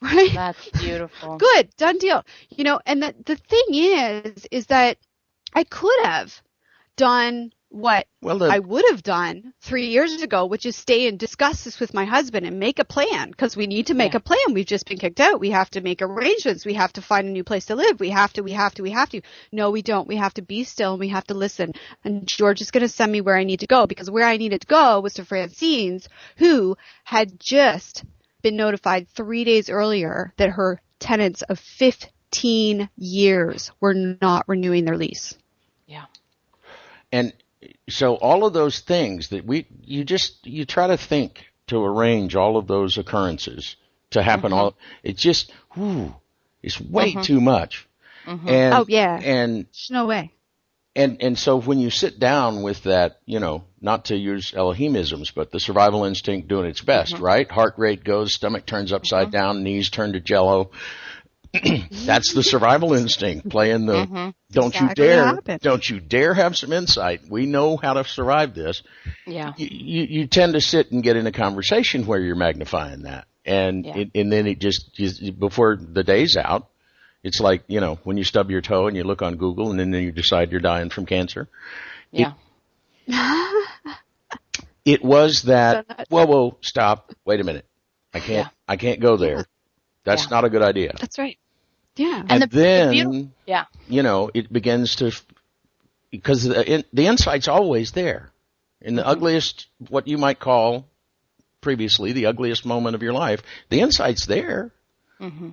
Right? That's beautiful. Good, done deal. You know, and the thing is that I could have done what I would have done 3 years ago, which is stay and discuss this with my husband and make a plan, because we need to make a plan. We've just been kicked out. We have to make arrangements. We have to find a new place to live. We have to. No, we don't. We have to be still and we have to listen. And George is going to send me where I need to go, because where I needed to go was to Francine's, who had just been notified 3 days earlier that her tenants of 15 years were not renewing their lease. Yeah. And so all of those things that you try to think to arrange all of those occurrences to happen it's just, it's way too much. And, and there's no way. And so when you sit down with that, you know, not to use Elohimisms, but the survival instinct doing its best, right? Heart rate goes, stomach turns upside down, knees turn to jello. That's the survival instinct playing the don't you dare have some insight. We know how to survive this. Yeah. You tend to sit and get in a conversation where you're magnifying that. And then it just, before the day's out, it's like, when you stub your toe and you look on Google and then you decide you're dying from cancer. Yeah. It was that, whoa, stop, wait a minute. I can't go there. That's not a good idea. That's right. Yeah. And then, it begins to, because the insight's always there. In the ugliest, what you might call previously, the ugliest moment of your life, the insight's there. Mm-hmm.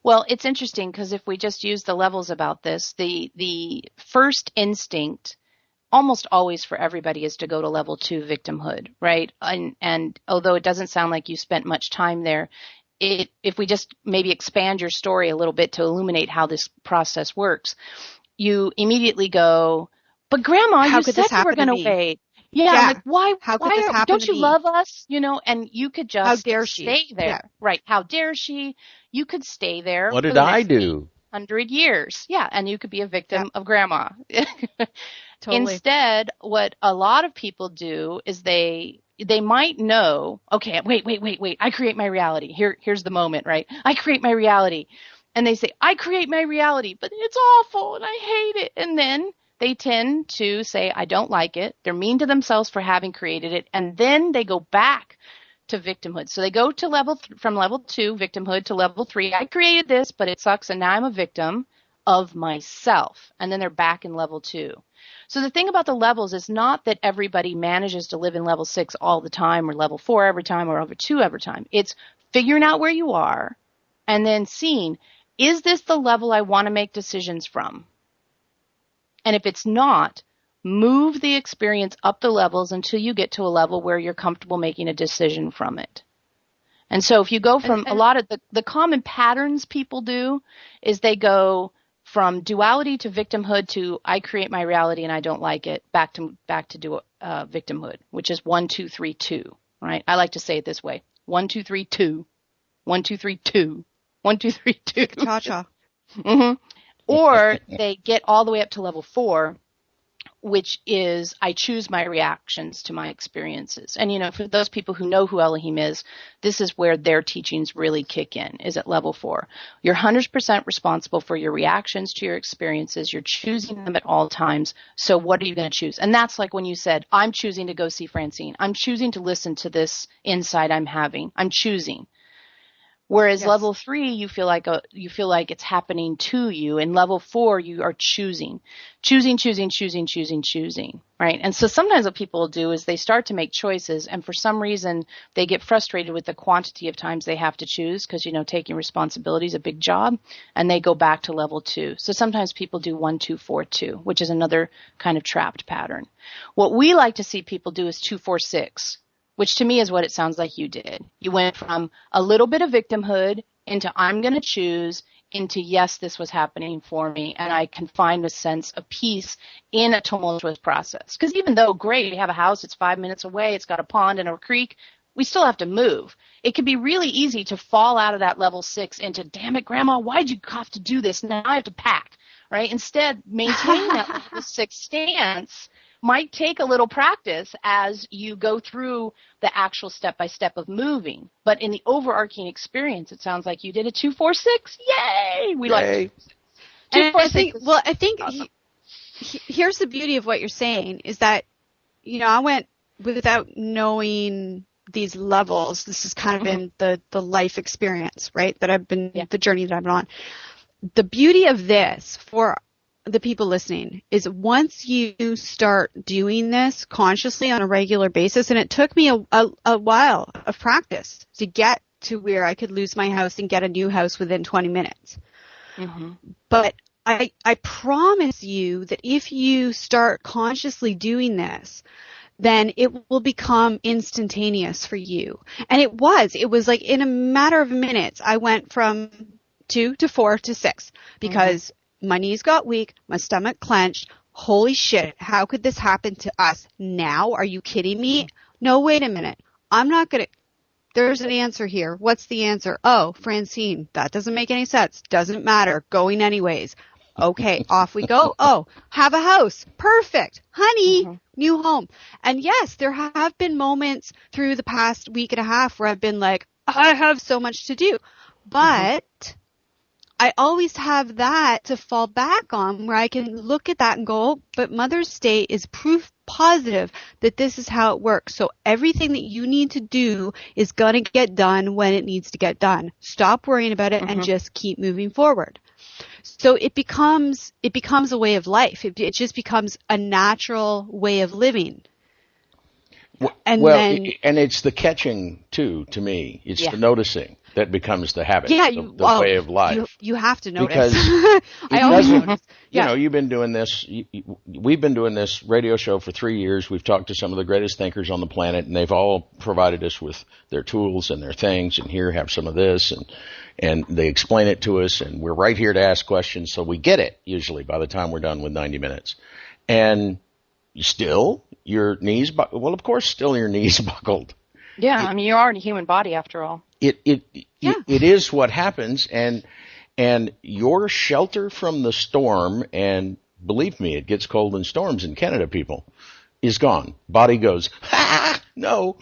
Well, it's interesting because if we just use the levels about this, the first instinct almost always for everybody is to go to level 2 victimhood, right? And although it doesn't sound like you spent much time there, if we just maybe expand your story a little bit to illuminate how this process works, you immediately go, but Grandma, you said you were going to wait. Yeah, like why don't you love us? And you could just how dare stay she? there. Yeah. Right. How dare she? You could stay there. What did I do? 100 years. Yeah. And you could be a victim of Grandma. Totally. Instead, what a lot of people do is they might know, okay, wait. I create my reality. Here's the moment, right? I create my reality. And they say, I create my reality, but it's awful and I hate it. And then they tend to say, I don't like it. They're mean to themselves for having created it. And then they go back to victimhood. So they go to from level 2, victimhood, to level 3. I created this, but it sucks. And now I'm a victim of myself. And then they're back in level 2. So the thing about the levels is not that everybody manages to live in level 6 all the time or level 4 every time or over 2 every time. It's figuring out where you are and then seeing, is this the level I want to make decisions from? And if it's not, move the experience up the levels until you get to a level where you're comfortable making a decision from it. And so if you go from a lot of the common patterns people do is they go from duality to victimhood to I create my reality and I don't like it, back to victimhood, which is 1, 2, 3, 2, right? I like to say it this way. 1, 2, 3, 2. 1, 2, 3, 2. 1, 2, 3, 2. Cha-cha. Mm-hmm. Or they get all the way up to level 4, which is I choose my reactions to my experiences. And, for those people who know who Elohim is, this is where their teachings really kick in, is at level 4. You're 100% responsible for your reactions to your experiences. You're choosing them at all times. So what are you going to choose? And that's like when you said, I'm choosing to go see Francine. I'm choosing to listen to this insight I'm having. I'm choosing. Whereas level 3, you feel like it's happening to you. In level 4, you are choosing, right? And so sometimes what people do is they start to make choices, and for some reason they get frustrated with the quantity of times they have to choose because, taking responsibility is a big job, and they go back to level 2. So sometimes people do 1, 2, 4, 2, which is another kind of trapped pattern. What we like to see people do is 2, 4, 6. Which to me is what it sounds like you did. You went from a little bit of victimhood into I'm going to choose into yes, this was happening for me, and I can find a sense of peace in a tumultuous process. Because even though, great, we have a house, it's 5 minutes away, it's got a pond and a creek, we still have to move. It can be really easy to fall out of that level 6 into, damn it, Grandma, why'd you have to do this? Now I have to pack, right? Instead, maintaining that level 6 stance might take a little practice as you go through the actual step-by-step of moving. But in the overarching experience, it sounds like you did a 2, 4, 6. Yay! We like 2, 4, 6. I think awesome. Here's the beauty of what you're saying is that, I went without knowing these levels. This has kind of been the life experience, right? That I've been, the journey that I've been on. The beauty of this for the people listening is once you start doing this consciously on a regular basis, and it took me a while of practice to get to where I could lose my house and get a new house within 20 minutes. Mm-hmm. But I promise you that if you start consciously doing this, then it will become instantaneous for you. And it was like in a matter of minutes, I went from 2 to 4 to 6 because my knees got weak, my stomach clenched. Holy shit, how could this happen to us now? Are you kidding me? No, wait a minute. I'm not going to there's an answer here. What's the answer? Oh, Francine, that doesn't make any sense. Doesn't matter. Going anyways. Okay, off we go. Oh, have a house. Perfect. Honey, new home. And yes, there have been moments through the past week and a half where I've been like, I have so much to do. But I always have that to fall back on where I can look at that and go, oh, but Mother's Day is proof positive that this is how it works. So everything that you need to do is going to get done when it needs to get done. Stop worrying about it and just keep moving forward. So it becomes a way of life. It just becomes a natural way of living. And it's the catching too, to me. It's the noticing that becomes the habit, the way of life. You have to notice. Because I always notice. You've been doing this. We've been doing this radio show for 3 years. We've talked to some of the greatest thinkers on the planet, and they've all provided us with their tools and their things. And here, have some of this, and they explain it to us, and we're right here to ask questions, so we get it usually by the time we're done with 90 minutes. And still, your knees, of course, still your knees buckled. Yeah, I mean, you are in a human body after all. It is what happens, and your shelter from the storm, and believe me, it gets cold in storms in Canada, people, is gone. Body goes, no.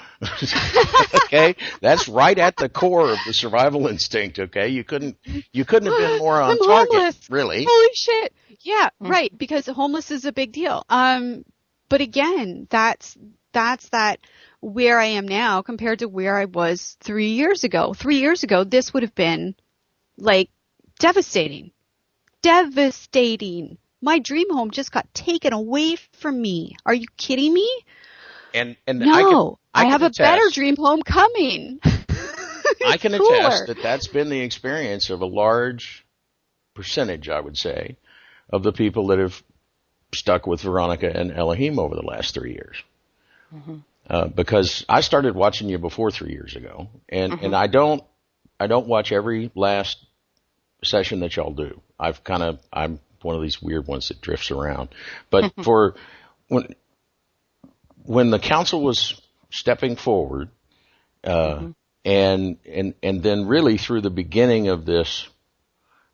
Okay, that's right at the core of the survival instinct. Okay, you couldn't have been more on target. Homeless. Really. Holy shit. Yeah, right. Because homeless is a big deal. But again, that's that where I am now compared to where I was 3 years ago. 3 years ago, this would have been like devastating. My dream home just got taken away from me. Are you kidding me? And no, I have attest, a better dream home coming. I can attest that that's been the experience of a large percentage, I would say, of the people that have stuck with Veronica and Elohim over the last 3 years. Because I started watching you before 3 years ago, and I don't watch every last session that y'all do. I'm one of these weird ones that drifts around. But for when the council was stepping forward, and then really through the beginning of this,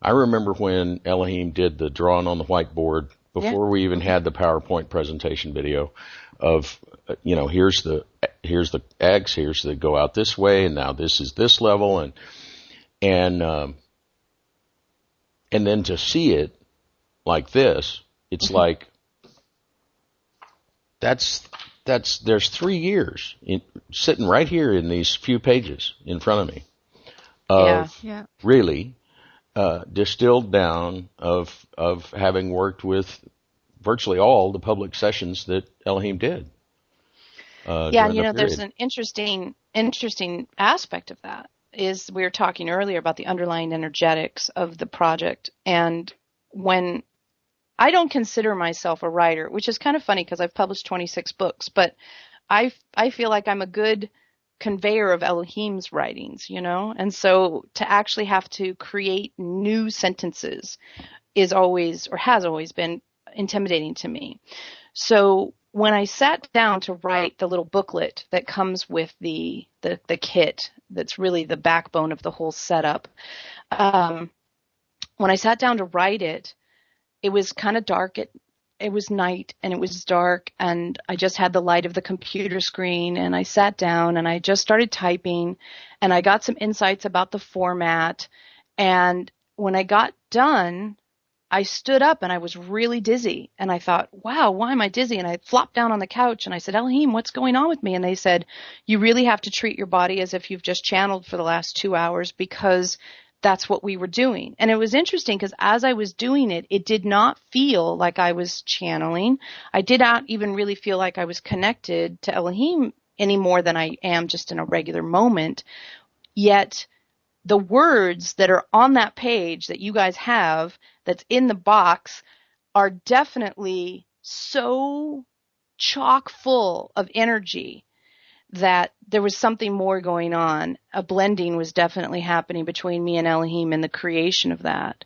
I remember when Elohim did the drawing on the whiteboard before we even had the PowerPoint presentation video of, here's the X, here's the go out this way, and now this is this level, and then to see it like this, it's like there's 3 years sitting right here in these few pages in front of me of really distilled down of having worked with virtually all the public sessions that Elohim did. There's an interesting aspect of that. Is we were talking earlier about the underlying energetics of the project, and when I don't consider myself a writer, which is kind of funny because I've published 26 books, but I feel like I'm a good conveyor of Elohim's writings, and so to actually have to create new sentences is always, or has always been, intimidating to me. So when I sat down to write the little booklet that comes with the kit, that's really the backbone of the whole setup, when I sat down to write it, it was kind of dark. It was night and it was dark, and I just had the light of the computer screen, and I sat down and I just started typing, and I got some insights about the format. And when I got done, I stood up and I was really dizzy, and I thought, wow, why am I dizzy? And I flopped down on the couch and I said, Elohim, what's going on with me? And they said, you really have to treat your body as if you've just channeled for the last 2 hours, because that's what we were doing. And it was interesting because as I was doing it, it did not feel like I was channeling. I did not even really feel like I was connected to Elohim any more than I am just in a regular moment. Yet the words that are on that page that you guys have, that's in the box, are definitely so chock full of energy that there was something more going on. A blending was definitely happening between me and Elohim in the creation of that.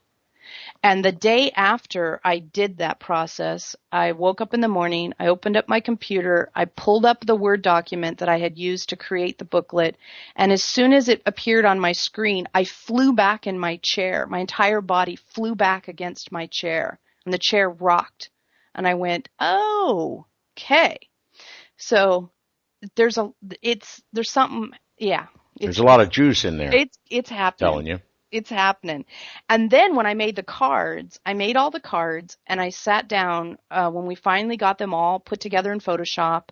And the day after I did that process, I woke up in the morning, I opened up my computer, I pulled up the Word document that I had used to create the booklet, and as soon as it appeared on my screen, I flew back in my chair. My entire body flew back against my chair, and the chair rocked. And I went, oh, okay. So there's something, yeah. There's a lot of juice in there. It's happening. Telling you. It's happening. And then when I made the cards, I made all the cards and I sat down, when we finally got them all put together in Photoshop,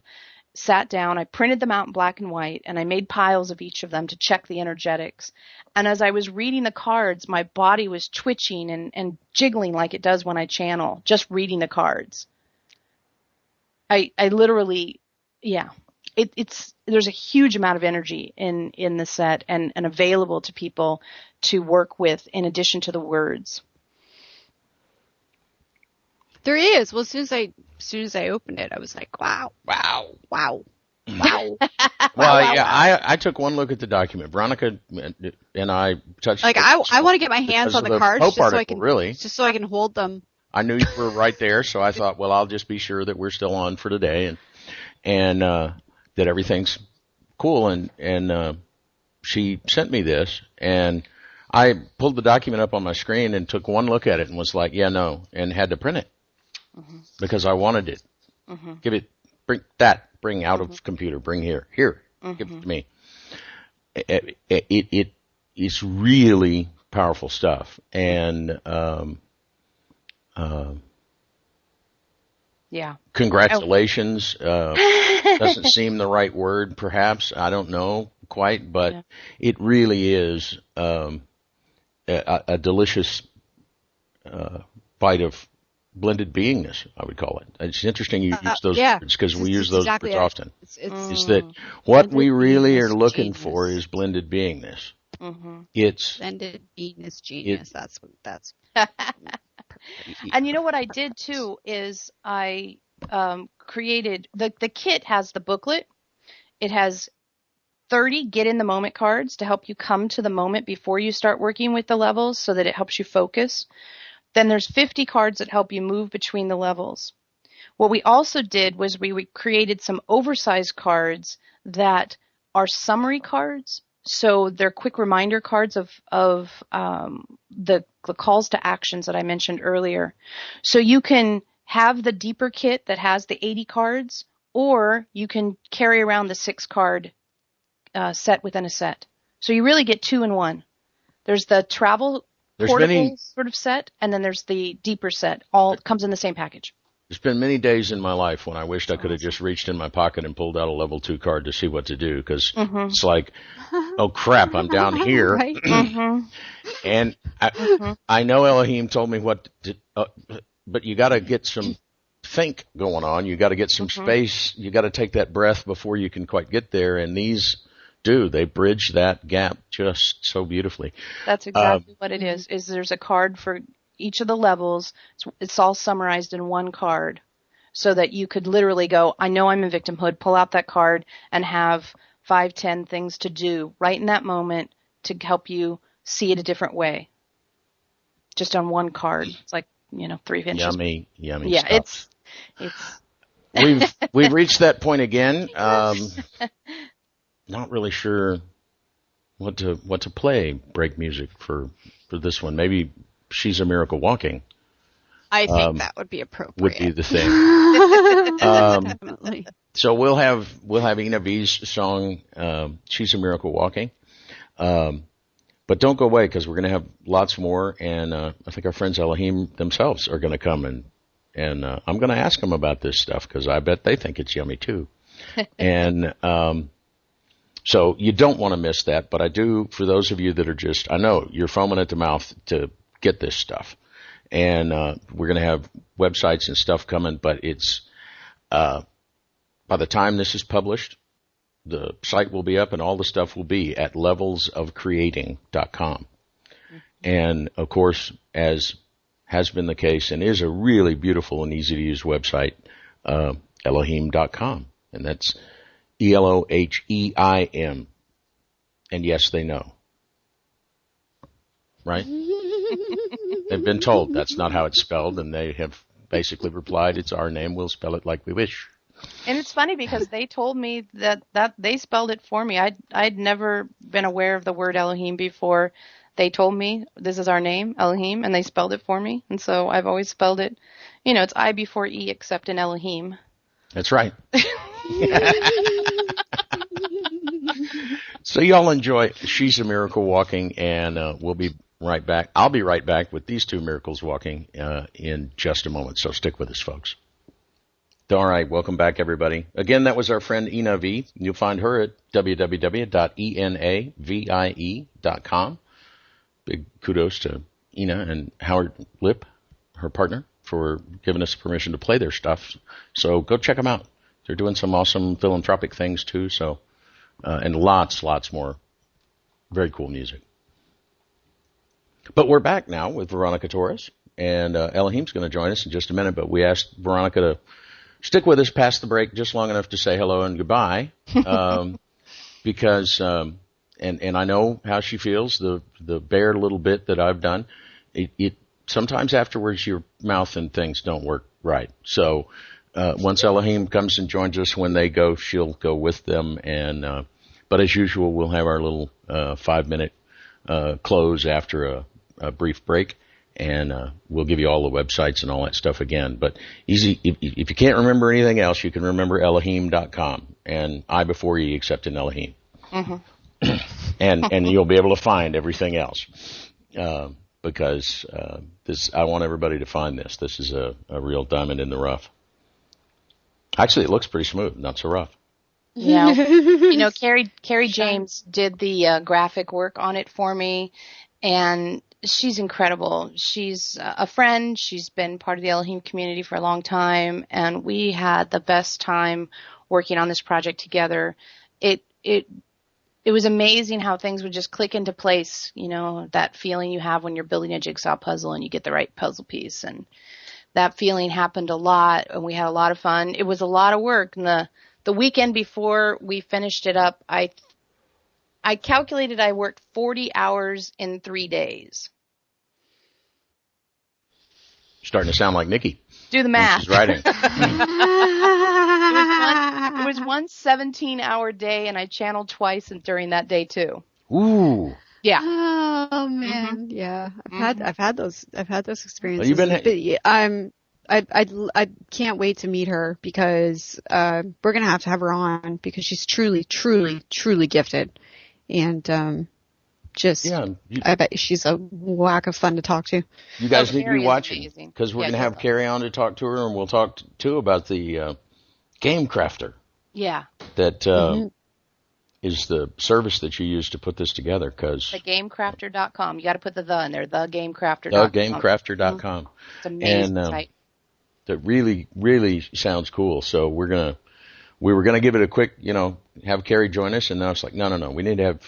sat down, I printed them out in black and white, and I made piles of each of them to check the energetics. And as I was reading the cards, my body was twitching and jiggling like it does when I channel, just reading the cards. I literally, yeah. There's a huge amount of energy in the set and available to people to work with in addition to the words. There is. Well, as soon as I opened it, I was like, wow. Wow. Well, yeah, I took one look at the document. Veronica and I touched. Like, I want to get my hands on the cards just so I can hold them. I knew you were right there, so I thought, well, I'll just be sure that we're still on for today and that everything's cool. And she sent me this, and I pulled the document up on my screen and took one look at it and was like, yeah, no, and had to print it because I wanted it. Bring out of computer, bring here, give it to me. It's really powerful stuff, and yeah. Congratulations. Doesn't seem the right word, perhaps. I don't know quite, but it really is a delicious bite of blended beingness, I would call it. It's interesting you use those words because we use those words often. Is that what we really are looking for is blended beingness. It's blended beingness genius. That's. And you know what I did too is I created the kit has the booklet. It has 30 get in the moment cards to help you come to the moment before you start working with the levels so that it helps you focus. Then there's 50 cards that help you move between the levels. What we also did was we created some oversized cards that are summary cards. So they're quick reminder cards of the calls to actions that I mentioned earlier. So you can have the deeper kit that has the 80 cards, or you can carry around the 6-card set within a set. So you really get 2 in 1. There's the travel portable sort of set, and then there's the deeper set. All comes in the same package. There's been many days in my life when I wished I could have just reached in my pocket and pulled out a level 2 card to see what to do, because it's like, oh crap, I'm down here. Right. And I know Elohim told me what to, but you got to get some think going on. You got to get some space. You got to take that breath before you can quite get there. And these they bridge that gap just so beautifully. That's exactly what it is there's a card for each of the levels. It's all summarized in one card so that you could literally go, I know I'm in victimhood, pull out that card and have 5-10 things to do right in that moment to help you see it a different way. Just on one card. It's like, 3 inches. Yummy yeah, stuff. It's We've reached that point again. Not really sure what to play break music for this one. Maybe She's a Miracle Walking. I think that would be appropriate. Would be the thing. Definitely. So we'll have Ina V's song She's a Miracle Walking. But don't go away because we're going to have lots more, and I think our friends Elohim themselves are going to come and I'm going to ask them about this stuff because I bet they think it's yummy too. And so you don't want to miss that, but I do, for those of you that are I know you're foaming at the mouth to get this stuff. And we're going to have websites and stuff coming, but it's by the time this is published, the site will be up and all the stuff will be at levelsofcreating.com. And, of course, as has been the case and is a really beautiful and easy-to-use website, Elohim.com. And that's Elohim. And yes, they know. Right? They've been told that's not how it's spelled, and they have basically replied, it's our name, we'll spell it like we wish. And it's funny because they told me that they spelled it for me. I'd never been aware of the word Elohim before. They told me this is our name, Elohim, and they spelled it for me. And so I've always spelled it, it's I before E except in Elohim. That's right. So y'all enjoy She's a Miracle Walking, and we'll be right back. I'll be right back with these two miracles walking in just a moment. So stick with us, folks. All right, welcome back, everybody. Again, that was our friend Ina V. You'll find her at www.enavie.com. Big kudos to Ina and Howard Lip, her partner, for giving us permission to play their stuff. So go check them out. They're doing some awesome philanthropic things too. So, and lots more very cool music. But we're back now with Veronica Torres, and Elohim's going to join us in just a minute. But we asked Veronica to stick with us past the break just long enough to say hello and goodbye, because and I know how she feels. The bare little bit that I've done, it sometimes afterwards your mouth and things don't work right. So once Elohim comes and joins us when they go, she'll go with them. And but as usual, we'll have our little 5-minute close after a brief break. And we'll give you all the websites and all that stuff again. But easy, if you can't remember anything else, you can remember Elohim.com and I before E except in Elohim. Mm-hmm. and you'll be able to find everything else because this. I want everybody to find this. This is a real diamond in the rough. Actually, it looks pretty smooth, not so rough. Yeah, Carrie James did the graphic work on it for me, and she's incredible. She's a friend. She's been part of the Elohim community for a long time, and we had the best time working on this project together. It was amazing how things would just click into place, that feeling you have when you're building a jigsaw puzzle and you get the right puzzle piece. And that feeling happened a lot, and we had a lot of fun. It was a lot of work. And the weekend before we finished it up, I calculated I worked 40 hours in 3 days. Starting to sound like Niki. Do the math. She's writing. It was one 17-hour day, and I channeled twice during that day too. Ooh. Yeah. Oh man. Mm-hmm. Yeah. I've had those experiences. Well, I can't wait to meet her because we're gonna have to have her on because she's truly gifted, and I bet she's a whack of fun to talk to. You guys need to be watching because we're going to have Carrie on to talk to her, and we'll talk too about the Game Crafter. Yeah. That is the service that you use to put this together. Because thegamecrafter.com. You got to put the in there. Thegamecrafter.com. Thegamecrafter.com. It's amazing. And that really sounds cool. So we were gonna give it a quick, have Carrie join us, and now it's like, no. We need to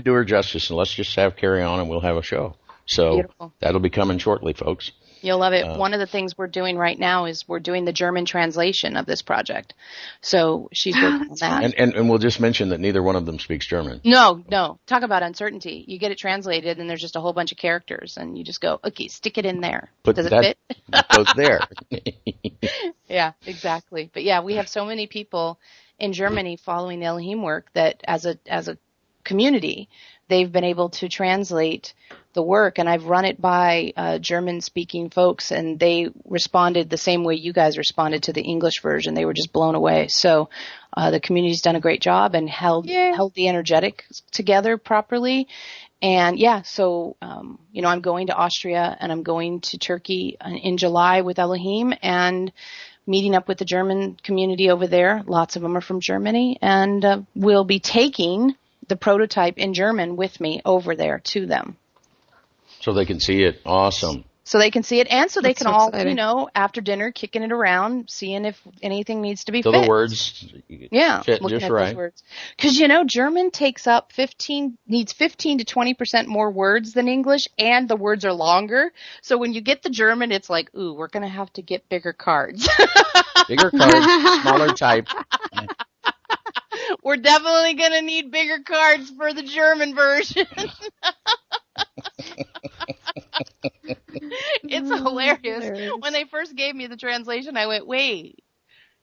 do her justice, and let's just have Carrie on, and we'll have a show. So beautiful. That'll be coming shortly, folks. You'll love it. One of the things we're doing right now is we're doing the German translation of this project. So she's working on that. And we'll just mention that neither one of them speaks German. No. Talk about uncertainty. You get it translated, and there's just a whole bunch of characters, and you just go, okay, stick it in there. Does it fit? It goes there. Yeah, exactly. But yeah, we have so many people in Germany following the Elohim work that as a community, they've been able to translate the work, and I've run it by German-speaking folks, and they responded the same way you guys responded to the English version. They were just blown away. So the community's done a great job and held the energetic together properly. And so I'm going to Austria, and I'm going to Turkey in July with Elohim, and meeting up with the German community over there. Lots of them are from Germany, and we'll be taking the prototype in German with me over there to them. So they can see it. Awesome. So they can see it, and so they can all, exciting. after dinner, kicking it around, seeing if anything needs to be so fixed. The words fit looking just at right. Those words. Because, German takes up needs 15 to 20% more words than English, and the words are longer. So when you get the German, it's like, ooh, we're going to have to get bigger cards. Bigger cards, smaller type. We're definitely going to need bigger cards for the German version. It's hilarious. When they first gave me the translation, I went, wait,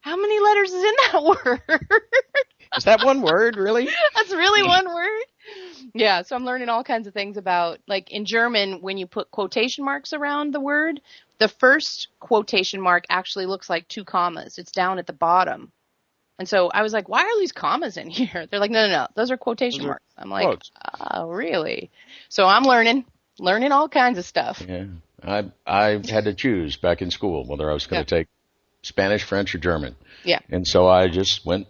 how many letters is in that word? Is that one word, really? That's really one word? Yeah, so I'm learning all kinds of things about, like in German, when you put quotation marks around the word, the first quotation mark actually looks like 2 commas. It's down at the bottom. And so I was like, why are these commas in here? They're like, no. Those are quotation marks. I'm like, quotes. oh, really? So I'm learning all kinds of stuff. Yeah. I had to choose back in school whether I was going to take Spanish, French, or German. Yeah. And so I just went,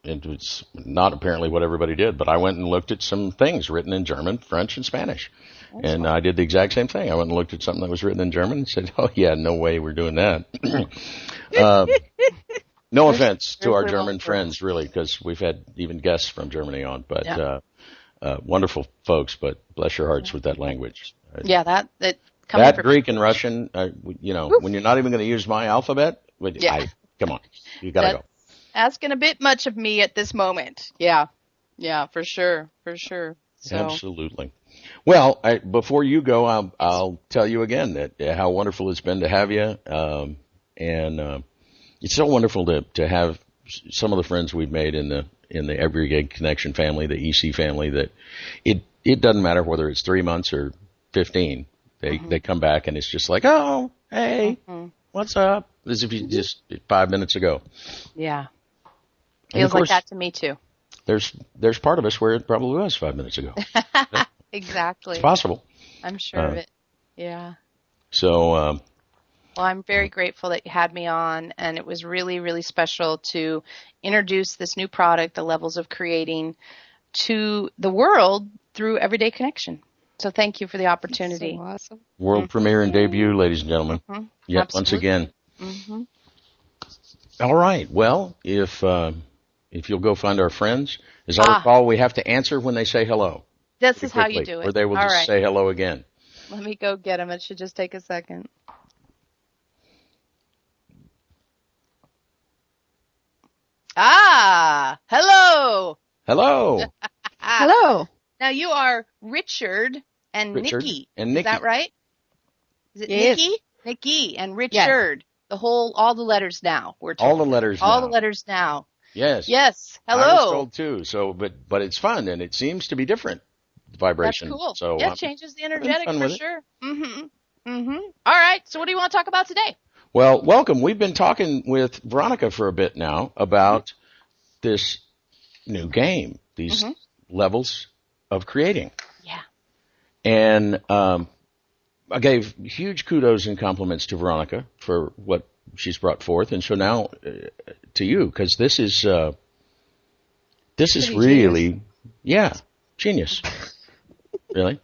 and it's not apparently what everybody did, but I went and looked at some things written in German, French, and Spanish. And I did the exact same thing. I went and looked at something that was written in German and said, oh, yeah, no way we're doing that. No offense to our German friends, really, because we've had even guests from Germany on, but wonderful folks, but bless your hearts with that language. Yeah, that Greek and Russian, when you're not even going to use my alphabet, come on, you got to go. Asking a bit much of me at this moment. Yeah, for sure. So. Absolutely. Well, before you go, I'll tell you again that how wonderful it's been to have you, and it's so wonderful to have some of the friends we've made in the Everyday Connection family, the EC family. That it doesn't matter whether it's 3 months or 15. They come back and it's just like, oh, hey, what's up? As if you just 5 minutes ago. Yeah, feels like that to me too. There's part of us where it probably was 5 minutes ago. Exactly. It's possible. I'm sure of it. Yeah. So. Well, I'm very grateful that you had me on, and it was really, really special to introduce this new product, the Levels of Creating, to the world through Everyday Connection. So thank you for the opportunity. So awesome. World premiere and debut, ladies and gentlemen. Yeah, once again. All right. Well, if you'll go find our friends, as I recall, we have to answer when they say hello. This is how you do it. Or they will just say hello again. Let me go get them. It should just take a second. Hello. Hello. Hello. Now you are Richard and Niki. And Niki. Is that right? Is it Yes. Niki? Niki and Richard. Yes. All the letters now. We're told. All the letters now. Yes. Yes. Hello. I was told too. So, but it's fun and it seems to be different vibration. That's cool. So it changes the energetic for sure. All right. So what do you want to talk about today? Well, welcome. We've been talking with Veronica for a bit now about this new game, these levels of creating. Yeah. And I gave huge kudos and compliments to Veronica for what she's brought forth. And so now to you, because this is really, genius. Really?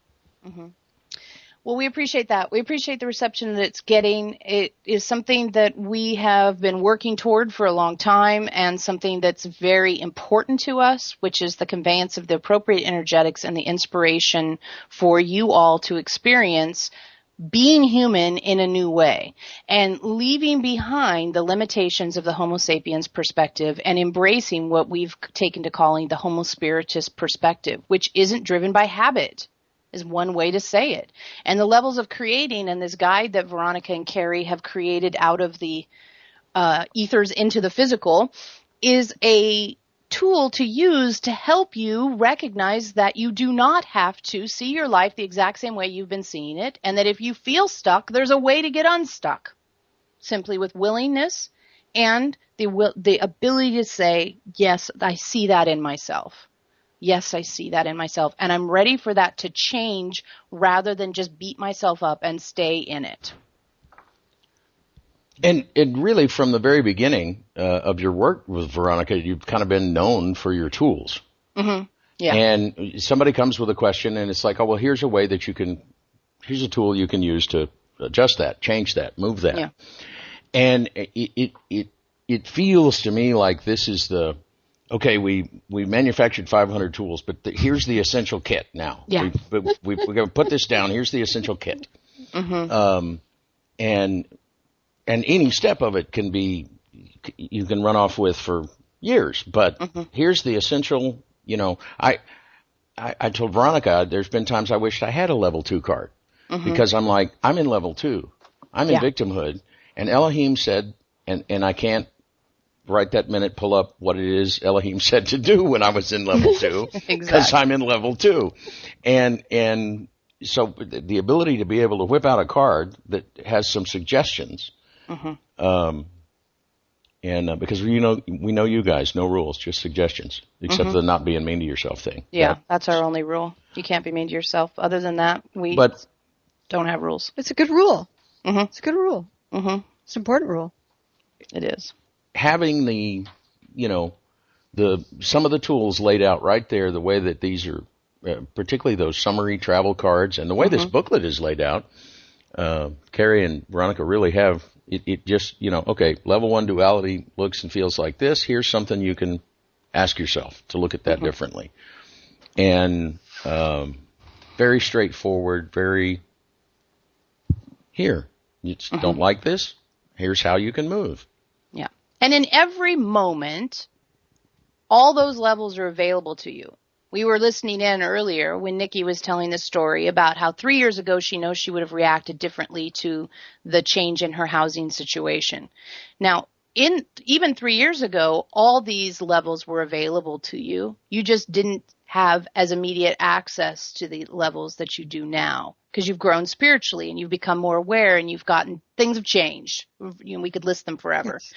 Well, we appreciate that. We appreciate the reception that it's getting. It is something that we have been working toward for a long time and something that's very important to us, which is the conveyance of the appropriate energetics and the inspiration for you all to experience being human in a new way and leaving behind the limitations of the Homo sapiens perspective and embracing what we've taken to calling the Homo spiritus perspective, which isn't driven by habit. Is one way to say it. And the levels of creating and this guide that Veronica and Carrie have created out of the ethers into the physical is a tool to use to help you recognize that you do not have to see your life the exact same way you've been seeing it, and that if you feel stuck, there's a way to get unstuck, simply with willingness and the ability to say, yes, I see that in myself. Yes, I see that in myself, and I'm ready for that to change rather than just beat myself up and stay in it. And really, from the very beginning of your work with Veronica, you've kind of been known for your tools. Mm-hmm. Yeah. And somebody comes with a question, and it's like, oh, well, here's a way that here's a tool you can use to adjust that, change that, move that. Yeah. And it feels to me like this is okay, we manufactured 500 tools, but here's the essential kit now. Yeah. We're going to put this down. Here's the essential kit. Mm-hmm. And any step of it you can run off with for years, but here's the essential, I told Veronica, there's been times I wished I had a level 2 card because I'm like, I'm in level 2. I'm in victimhood. And Elohim said, and I can't right that minute pull up what it is Elohim said to do when I was in level 2. Because I'm in level 2. And so the ability to be able to whip out a card that has some suggestions, and because we know you guys, no rules, just suggestions, except for the not being mean to yourself thing. Yeah, that's our only rule. You can't be mean to yourself. Other than that, we don't have rules. It's a good rule. It's a good rule. It's an important rule. It is. Having the, some of the tools laid out right there, the way that these are, particularly those summary travel cards, and the way this booklet is laid out, Carrie and Veronica really have it just, okay, level 1 duality looks and feels like this. Here's something you can ask yourself to look at that differently. And very straightforward, very, here, you don't like this? Here's how you can move. Yeah. And in every moment, all those levels are available to you. We were listening in earlier when Niki was telling the story about how 3 years ago she knows she would have reacted differently to the change in her housing situation. Now, even 3 years ago, all these levels were available to you. You just didn't have as immediate access to the levels that you do now because you've grown spiritually and you've become more aware and you've gotten, things have changed. We could list them forever. Yes.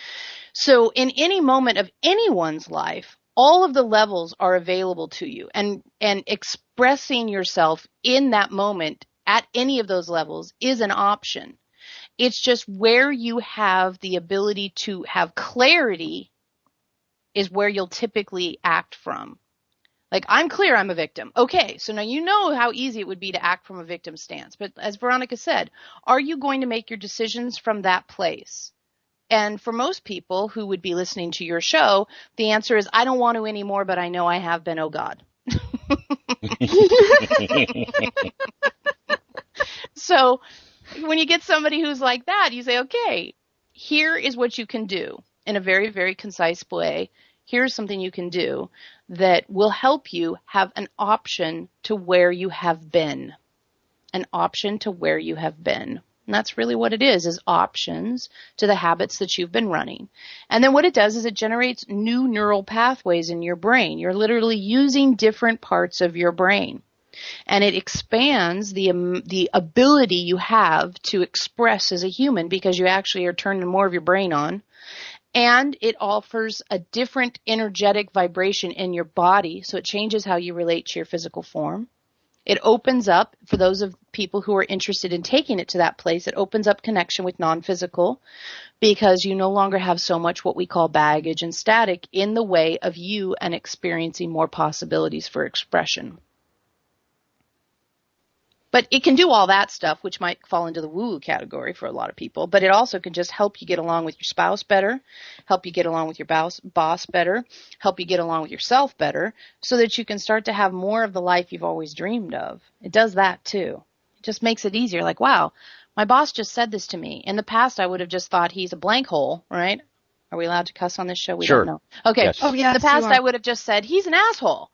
So in any moment of anyone's life, all of the levels are available to you, and expressing yourself in that moment at any of those levels is an option. It's just where you have the ability to have clarity is where you'll typically act from. Like, I'm clear I'm a victim. Okay, so now you know how easy it would be to act from a victim stance. But as Veronica said, are you going to make your decisions from that place? And for most people who would be listening to your show, the answer is, I don't want to anymore, but I know I have been, oh God. So when you get somebody who's like that, you say, okay, here is what you can do in a very, very concise way. Here's something you can do that will help you have an option to where you have been. An option to where you have been. And that's really what it is options to the habits that you've been running. And then what it does is it generates new neural pathways in your brain. You're literally using different parts of your brain. And it expands the ability you have to express as a human because you actually are turning more of your brain on. And it offers a different energetic vibration in your body, so it changes how you relate to your physical form. It opens up, for those of people who are interested in taking it to that place, it opens up connection with non-physical because you no longer have so much what we call baggage and static in the way of you and experiencing more possibilities for expression. But it can do all that stuff, which might fall into the woo-woo category for a lot of people. But it also can just help you get along with your spouse better, help you get along with your boss better, help you get along with yourself better, so that you can start to have more of the life you've always dreamed of. It does that too. It just makes it easier. Like, wow, my boss just said this to me. In the past, I would have just thought he's a blank hole, right? Are we allowed to cuss on this show? We don't know. Okay. Yes. Oh, yes, in the past, I would have just said, he's an asshole.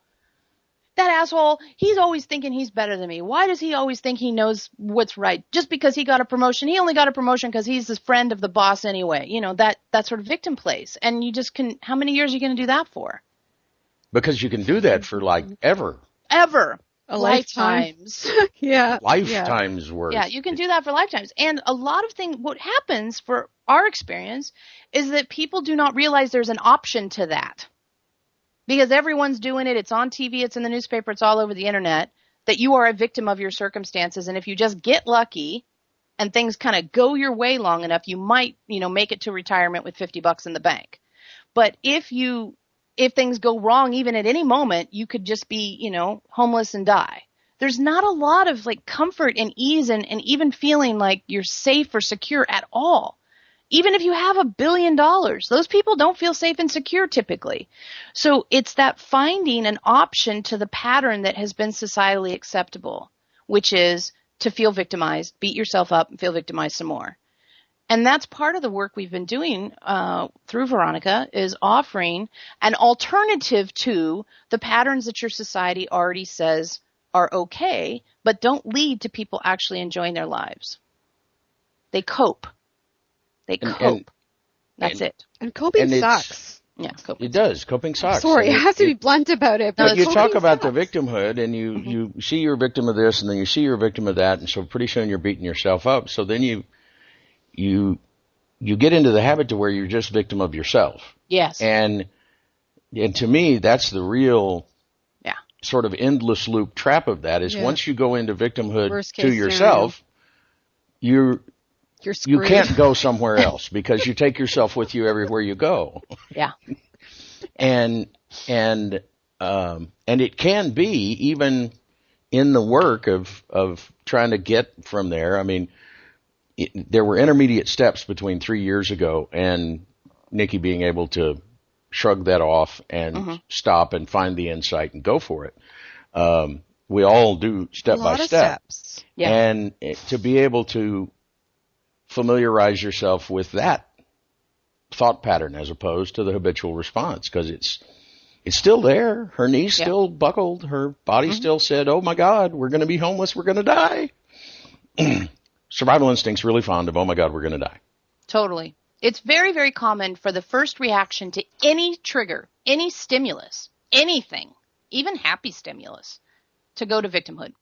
That asshole, he's always thinking he's better than me. Why does he always think he knows what's right? Just because he got a promotion. He only got a promotion because he's the friend of the boss anyway. You know, that sort of victim place. And you just can, how many years are you going to do that for? Because you can do that for like ever. Ever. A lifetimes. Yeah. Lifetimes worth. Yeah, you can do that for lifetimes. And a lot of things, what happens for our experience is that people do not realize there's an option to that. Because everyone's doing it, it's on TV, it's in the newspaper, it's all over the internet, that you are a victim of your circumstances. And if you just get lucky and things kind of go your way long enough, you might, make it to retirement with $50 in the bank. But if things go wrong, even at any moment, you could just be, homeless and die. There's not a lot of comfort and ease and even feeling like you're safe or secure at all. Even if you have $1 billion, those people don't feel safe and secure typically. So it's that finding an option to the pattern that has been societally acceptable, which is to feel victimized, beat yourself up, and feel victimized some more. And that's part of the work we've been doing through Veronica, is offering an alternative to the patterns that your society already says are okay, but don't lead to people actually enjoying their lives. They cope. That's it. And coping sucks. Yeah, coping. It does. Coping sucks. Sorry, I have to be blunt about it. But you talk about sucks. the victimhood, and you see you're a victim of this, and then you see you're a victim of that, and so pretty soon you're beating yourself up. So then you get into the habit to where you're just victim of yourself. Yes. And to me, that's the real sort of endless loop trap of that is once you go into victimhood to yourself, you can't go somewhere else because you take yourself with you everywhere you go. Yeah. And it can be even in the work of trying to get from there. I mean, there were intermediate steps between 3 years ago and Niki being able to shrug that off and stop and find the insight and go for it. We all do step by step. Yeah. And to be able to familiarize yourself with that thought pattern as opposed to the habitual response, because it's still there. Her knees still buckled. Her body still said, oh my God, we're going to be homeless. We're going to die. Survival instinct's really fond of, oh my God, we're going to die. Totally. It's very, very common for the first reaction to any trigger, any stimulus, anything, even happy stimulus, to go to victimhood.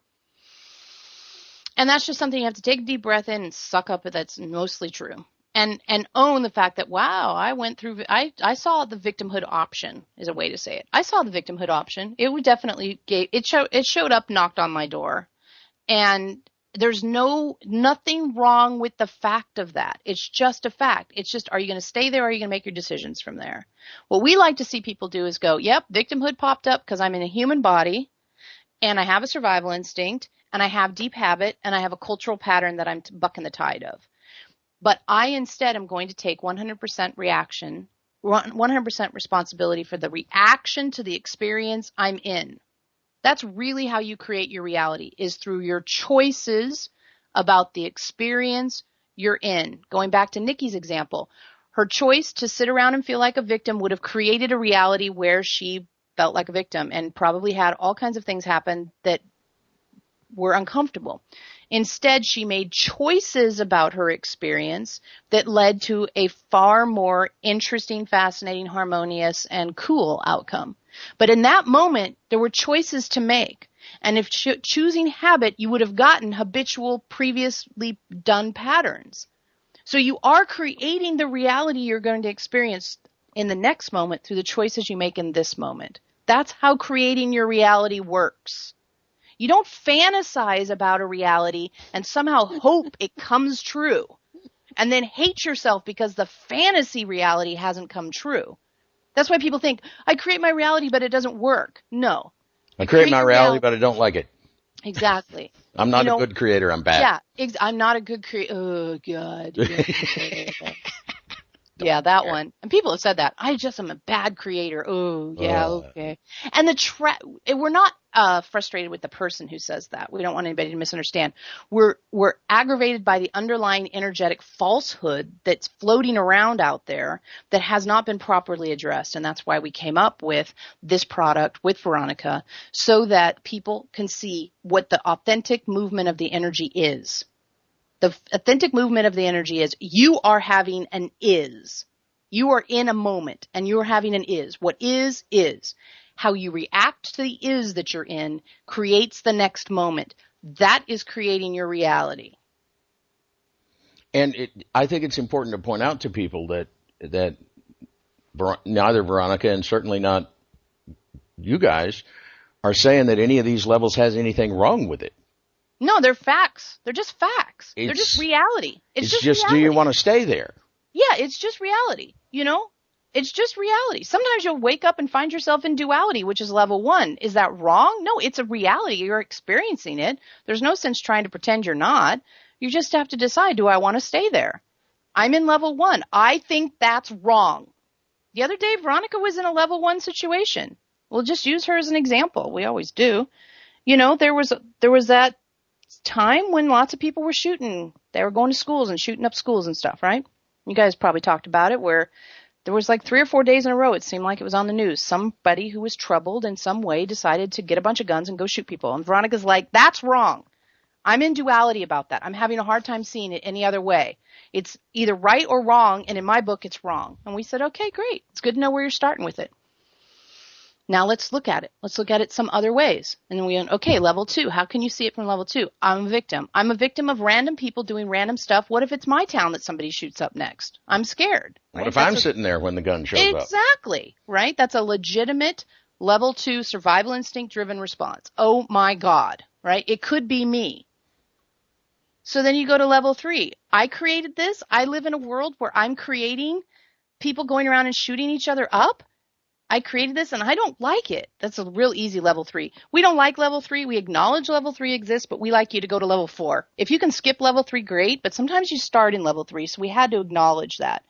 And that's just something you have to take a deep breath in and suck up. That's mostly true. And own the fact that, wow, I saw the victimhood option is a way to say it. I saw the victimhood option. It would definitely it showed up, knocked on my door. And there's nothing wrong with the fact of that. It's just a fact. It's just, are you going to stay there or are you going to make your decisions from there? What we like to see people do is go, yep, victimhood popped up because I'm in a human body and I have a survival instinct and I have deep habit and I have a cultural pattern that I'm bucking the tide of. But I instead am going to take 100% reaction, 100% responsibility for the reaction to the experience I'm in. That's really how you create your reality, is through your choices about the experience you're in. Going back to Niki's example, her choice to sit around and feel like a victim would have created a reality where she felt like a victim and probably had all kinds of things happen that were uncomfortable. Instead, she made choices about her experience that led to a far more interesting, fascinating, harmonious, and cool outcome. But in that moment, there were choices to make. And if choosing habit, you would have gotten habitual, previously done patterns. So you are creating the reality you're going to experience in the next moment through the choices you make in this moment. That's how creating your reality works. You don't fantasize about a reality and somehow hope it comes true and then hate yourself because the fantasy reality hasn't come true. That's why people think, I create my reality, but it doesn't work. No. I create my reality, but I don't like it. Exactly. I'm not a good creator. I'm bad. Yeah, I'm not a good creator. Oh, God. Yeah, that one. And people have said that. I just am a bad creator. Oh, yeah, okay. And we're not frustrated with the person who says that. We don't want anybody to misunderstand. We're aggravated by the underlying energetic falsehood that's floating around out there that has not been properly addressed. And that's why we came up with this product with Veronica, so that people can see what the authentic movement of the energy is. The authentic movement of the energy is you are having an is. You are in a moment and you're having an is. What is. How you react to the is that you're in creates the next moment. That is creating your reality. And I think it's important to point out to people that neither Veronica and certainly not you guys are saying that any of these levels has anything wrong with it. No, they're facts. They're just facts. They're just reality. It's just reality. Do you want to stay there? Yeah, it's just reality. It's just reality. Sometimes you'll wake up and find yourself in duality, which is level 1. Is that wrong? No, it's a reality. You're experiencing it. There's no sense trying to pretend you're not. You just have to decide, do I want to stay there? I'm in level 1. I think that's wrong. The other day, Veronica was in a level 1 situation. We'll just use her as an example. We always do. There was that time when lots of people were shooting. They were going to schools and shooting up schools and stuff, right? You guys probably talked about it, where There was like 3 or 4 days in a row, it seemed like it was on the news. Somebody who was troubled in some way decided to get a bunch of guns and go shoot people. And Veronica's like, that's wrong. I'm in duality about that. I'm having a hard time seeing it any other way. It's either right or wrong, and in my book, it's wrong. And we said, okay, great. It's good to know where you're starting with it. Now let's look at it. Let's look at it some other ways. And then we went, okay, level 2. How can you see it from level 2? I'm a victim. I'm a victim of random people doing random stuff. What if it's my town that somebody shoots up next? I'm scared. Right? What if I'm sitting there when the gun shows up? Exactly. Right? That's a legitimate level 2 survival instinct driven response. Oh my God. Right? It could be me. So then you go to level 3. I created this. I live in a world where I'm creating people going around and shooting each other up. I created this and I don't like it. That's a real easy level 3. We don't like level 3. We acknowledge level 3 exists, but we like you to go to level 4. If you can skip level 3, great, but sometimes you start in level 3, so we had to acknowledge that.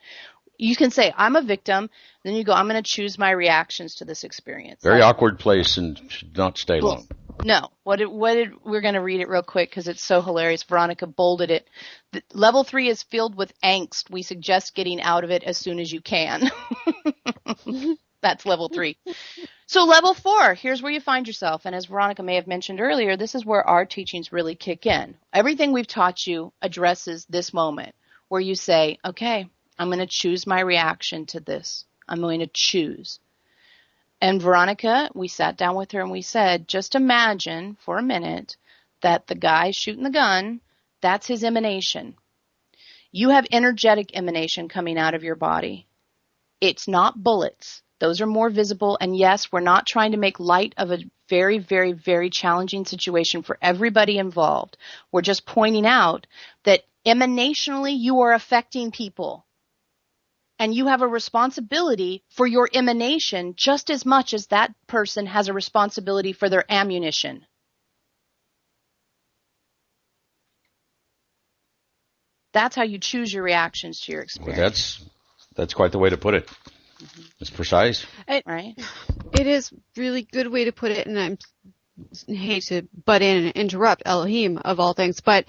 You can say, I'm a victim, then you go, I'm going to choose my reactions to this experience. Very awkward place and should not stay long. No. We're going to read it real quick because it's so hilarious. Veronica bolded it. Level 3 is filled with angst. We suggest getting out of it as soon as you can. That's level 3. So level 4, here's where you find yourself. And as Veronica may have mentioned earlier, this is where our teachings really kick in. Everything we've taught you addresses this moment where you say, okay, I'm going to choose my reaction to this. I'm going to choose. And Veronica, we sat down with her and we said, just imagine for a minute that the guy shooting the gun, that's his emanation. You have energetic emanation coming out of your body. It's not bullets. Those are more visible. And yes, we're not trying to make light of a very, very, very challenging situation for everybody involved. We're just pointing out that emanationally you are affecting people. And you have a responsibility for your emanation just as much as that person has a responsibility for their ammunition. That's how you choose your reactions to your experience. Well, that's quite the way to put it. Mm-hmm. It's precise. Right? It is really good way to put it, and I hate to butt in and interrupt Elohim of all things, but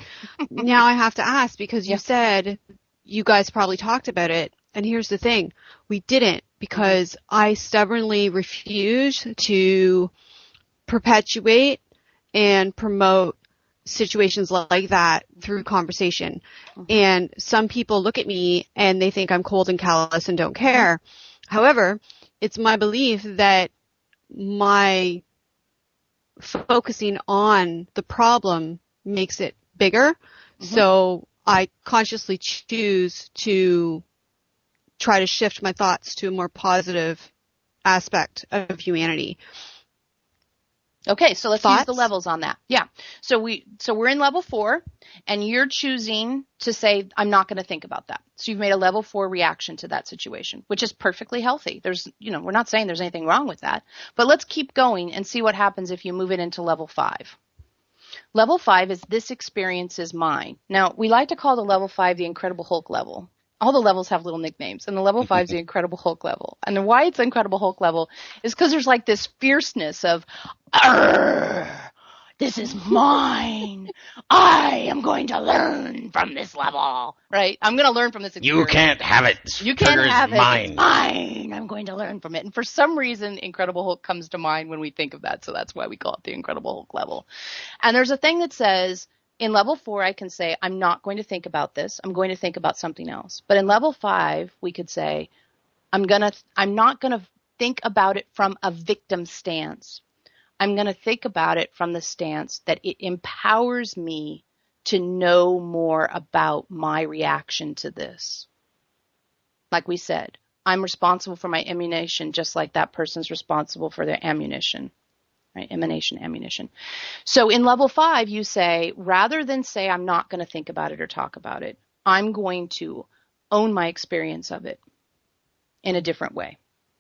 now I have to ask because you said you guys probably talked about it, and here's the thing. We didn't because I stubbornly refused to perpetuate and promote situations like that through conversation. Mm-hmm. And some people look at me and they think I'm cold and callous and don't care. However, it's my belief that my focusing on the problem makes it bigger. Mm-hmm. So I consciously choose to try to shift my thoughts to a more positive aspect of humanity. Okay, so let's use the levels on that. Yeah. So we're in level 4, and you're choosing to say, I'm not going to think about that. So you've made a level 4 reaction to that situation, which is perfectly healthy. We're not saying there's anything wrong with that, but let's keep going and see what happens if you move it into level 5. Level 5 is this experience is mine. Now, we like to call the level 5 the Incredible Hulk level. All the levels have little nicknames, and the level 5 is the Incredible Hulk level. And why it's Incredible Hulk level is because there's like this fierceness of, this is mine. I am going to learn from this level, right? I'm going to learn from this experience. You can't have it. You can't have it. Mine. It's mine. I'm going to learn from it. And for some reason, Incredible Hulk comes to mind when we think of that. So that's why we call it the Incredible Hulk level. And there's a thing that says, in level 4, I can say, I'm not going to think about this. I'm going to think about something else. But in level 5, we could say, I'm not going to think about it from a victim stance. I'm going to think about it from the stance that it empowers me to know more about my reaction to this. Like we said, I'm responsible for my emanation just like that person's responsible for their ammunition. Right? Emanation, ammunition. So in level 5, you say, rather than say I'm not going to think about it or talk about it, I'm going to own my experience of it in a different way.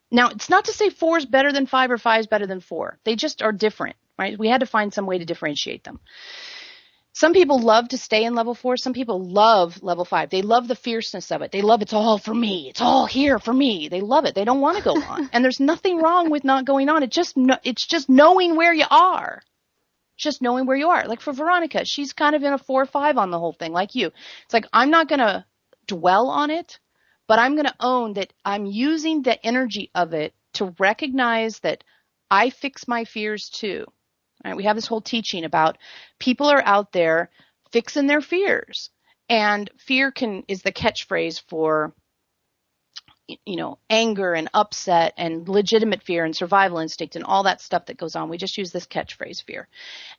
Now, it's not to say 4 is better than 5 or 5 is better than 4. They just are different, right? We had to find some way to differentiate them. Some people love to stay in level 4. Some people love level 5. They love the fierceness of it. They love it's all for me. It's all here for me. They love it. They don't want to go on. And there's nothing wrong with not going on. It's just knowing where you are. Just knowing where you are. Like for Veronica, she's kind of in a 4 or 5 on the whole thing, like you. It's like, I'm not going to dwell on it, but I'm going to own that I'm using the energy of it to recognize that I fix my fears too. All right, we have this whole teaching about people are out there fixing their fears, and fear is the catchphrase for anger and upset and legitimate fear and survival instinct and all that stuff that goes on. We just use this catchphrase, fear.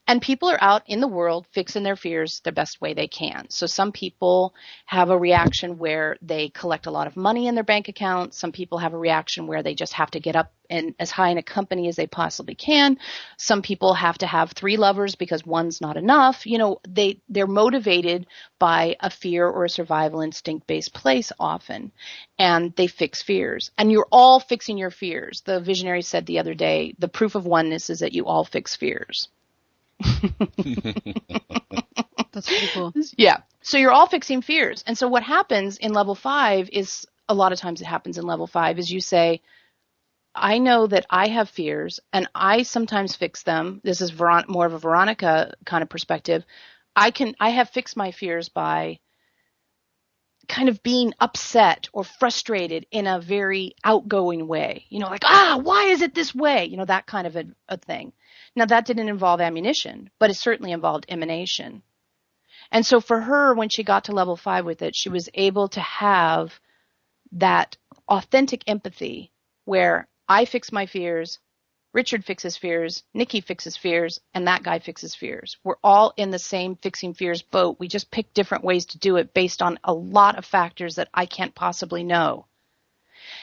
And people are out in the world fixing their fears the best way they can. So some people have a reaction where they collect a lot of money in their bank account. Some people have a reaction where they just have to get up and as high in a company as they possibly can. Some people have to have 3 lovers because one's not enough. They're motivated by a fear or a survival instinct based place often, and they fix fears. And you're all fixing your fears. The visionary said the other day, the proof of oneness is that you all fix fears. That's pretty cool. Yeah. So you're all fixing fears. And so what happens in level 5 is, a lot of times it happens in level 5, is you say, I know that I have fears and I sometimes fix them. This is more of a Veronica kind of perspective. I have fixed my fears by kind of being upset or frustrated in a very outgoing way, like, why is it this way? That kind of a thing. Now that didn't involve ammunition, but it certainly involved emanation. And so for her, when she got to level 5 with it, she was able to have that authentic empathy where I fix my fears, Richard fixes fears, Niki fixes fears, and that guy fixes fears. We're all in the same fixing fears boat. We just pick different ways to do it based on a lot of factors that I can't possibly know.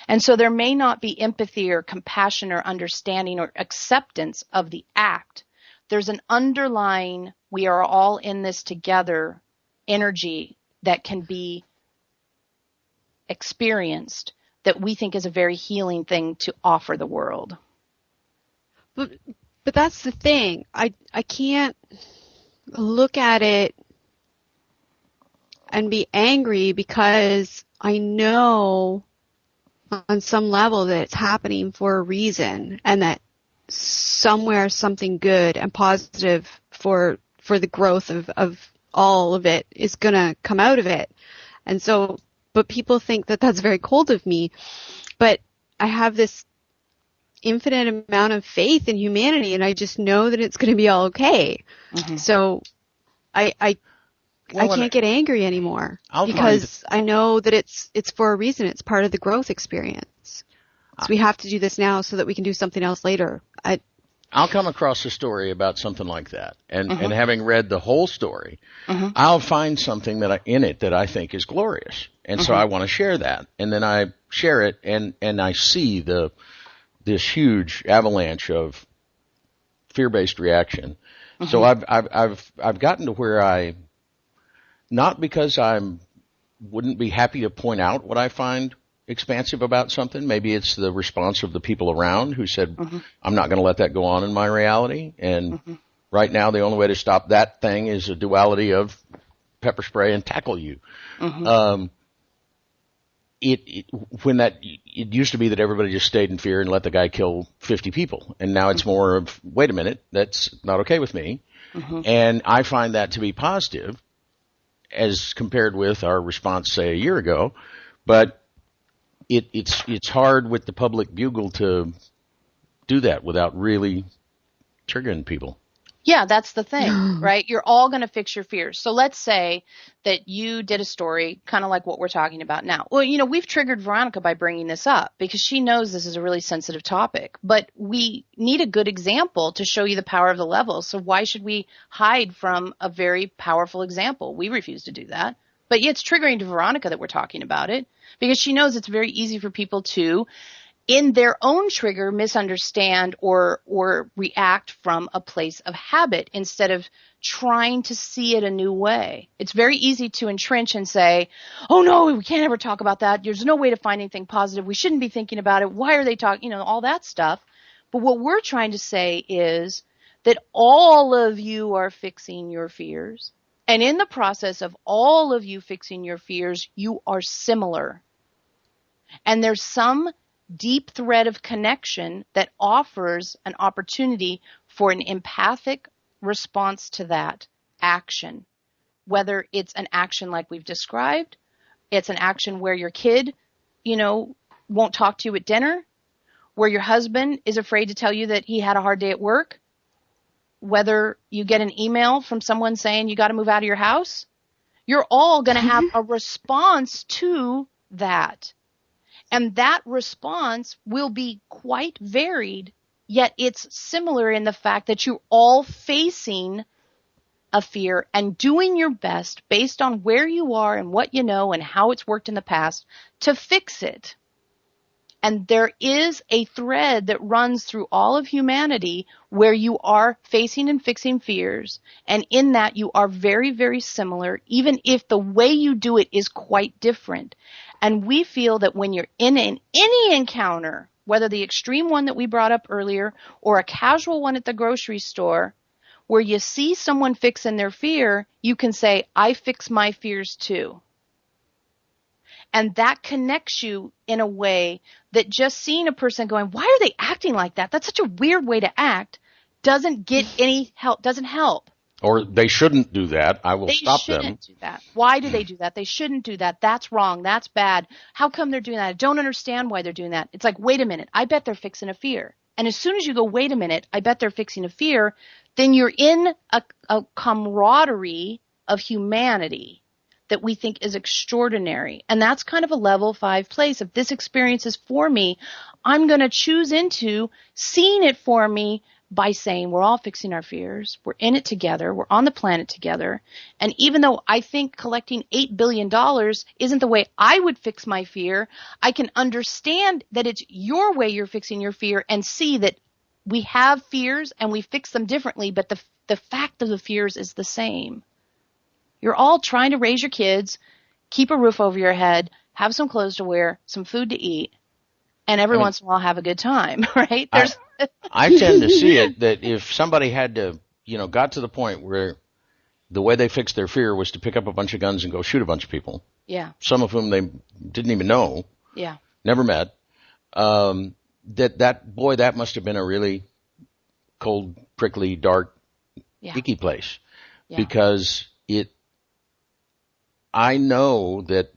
And so there may not be empathy or compassion or understanding or acceptance of the act. There's an underlying, we are all in this together energy that can be experienced that we think is a very healing thing to offer the world. But that's the thing. I can't look at it and be angry because I know on some level that it's happening for a reason and that somewhere something good and positive for the growth of all of it is going to come out of it. And so, but people think that that's very cold of me, but I have this infinite amount of faith in humanity and I just know that it's going to be all okay. Mm-hmm. So I can't get angry anymore because I know that it's for a reason. It's part of the growth experience. So we have to do this now so that we can do something else later. I'll come across a story about something like that, and having read the whole story, I'll find something in it that I think is glorious, and so I want to share that, and then I share it, and I see this huge avalanche of fear-based reaction. So I've gotten to where not because I wouldn't be happy to point out what I find expansive about something. Maybe it's the response of the people around who said, I'm not going to let that go on in my reality. And right now, the only way to stop that thing is a duality of pepper spray and tackle you. It used to be that everybody just stayed in fear and let the guy kill 50 people. And now it's more of, wait a minute, that's not okay with me. And I find that to be positive as compared with our response, say, a year ago. But it's hard with the public bugle to do that without really triggering people. Yeah, that's the thing, right? You're all going to fix your fears. So let's say that you did a story kind of like what we're talking about now. Well, we've triggered Veronica by bringing this up because she knows this is a really sensitive topic, but we need a good example to show you the power of the level. So why should we hide from a very powerful example? We refuse to do that. But yeah, it's triggering to Veronica that we're talking about it because she knows it's very easy for people to, in their own trigger, misunderstand or react from a place of habit instead of trying to see it a new way. It's very easy to entrench and say, oh no, we can't ever talk about that. There's no way to find anything positive. We shouldn't be thinking about it. Why are they talking? All that stuff. But what we're trying to say is that all of you are fixing your fears. And in the process of all of you fixing your fears, you are similar. And there's some deep thread of connection that offers an opportunity for an empathic response to that action. Whether it's an action like we've described, it's an action where your kid won't talk to you at dinner, where your husband is afraid to tell you that he had a hard day at work, whether you get an email from someone saying you got to move out of your house, you're all going to have a response to that. And that response will be quite varied, yet it's similar in the fact that you're all facing a fear and doing your best based on where you are and what you know and how it's worked in the past to fix it. And there is a thread that runs through all of humanity where you are facing and fixing fears. And in that, you are very, very similar, even if the way you do it is quite different. And we feel that when you're in any encounter, whether the extreme one that we brought up earlier or a casual one at the grocery store, where you see someone fixing their fear, you can say, I fix my fears too. And that connects you in a way that just seeing a person going, why are they acting like that? That's such a weird way to act, doesn't get any help, doesn't help. Or they shouldn't do that. I will stop them. They shouldn't do that. Why do they do that? They shouldn't do that. That's wrong. That's bad. How come they're doing that? I don't understand why they're doing that. It's like, wait a minute. I bet they're fixing a fear. And as soon as you go, wait a minute, I bet they're fixing a fear, then you're in a camaraderie of humanity that we think is extraordinary. And that's kind of a level 5 place. If this experience is for me, I'm going to choose into seeing it for me by saying we're all fixing our fears. We're in it together. We're on the planet together. And even though I think collecting $8 billion isn't the way I would fix my fear, I can understand that it's your way you're fixing your fear and see that we have fears and we fix them differently, but the fact of the fears is the same. You're all trying to raise your kids, keep a roof over your head, have some clothes to wear, some food to eat, and every once in a while have a good time, right? I tend to see it that if somebody had to, got to the point where the way they fixed their fear was to pick up a bunch of guns and go shoot a bunch of people. Yeah. Some of whom they didn't even know. Yeah. Never met. That must have been a really cold, prickly, dark, icky place. Yeah. Because I know that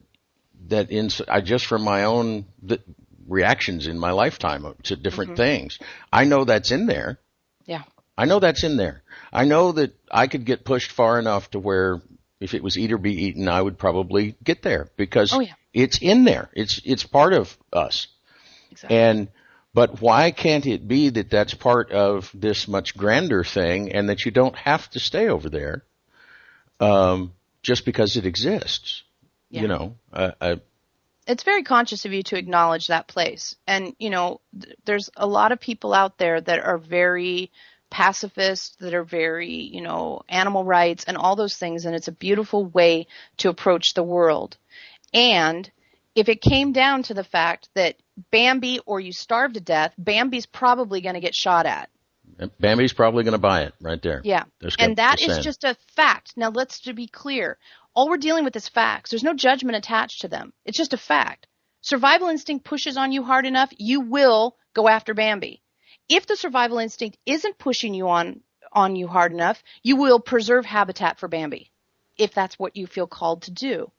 just from my own reactions in my lifetime to different things, I know that's in there. Yeah. I know that's in there. I know that I could get pushed far enough to where if it was eat or be eaten, I would probably get there because it's in there. It's part of us. Exactly. But why can't it be that that's part of this much grander thing and that you don't have to stay over there? Just because it exists, It's very conscious of you to acknowledge that place. And, there's a lot of people out there that are very pacifist, that are very, animal rights and all those things. And it's a beautiful way to approach the world. And if it came down to the fact that Bambi or you starve to death, Bambi's probably going to get shot at. Bambi's probably going to buy it right there. Yeah. And that is just a fact. Now, let's to be clear. All we're dealing with is facts. There's no judgment attached to them. It's just a fact. Survival instinct pushes on you hard enough, you will go after Bambi. If the survival instinct isn't pushing you on you hard enough, you will preserve habitat for Bambi, if that's what you feel called to do.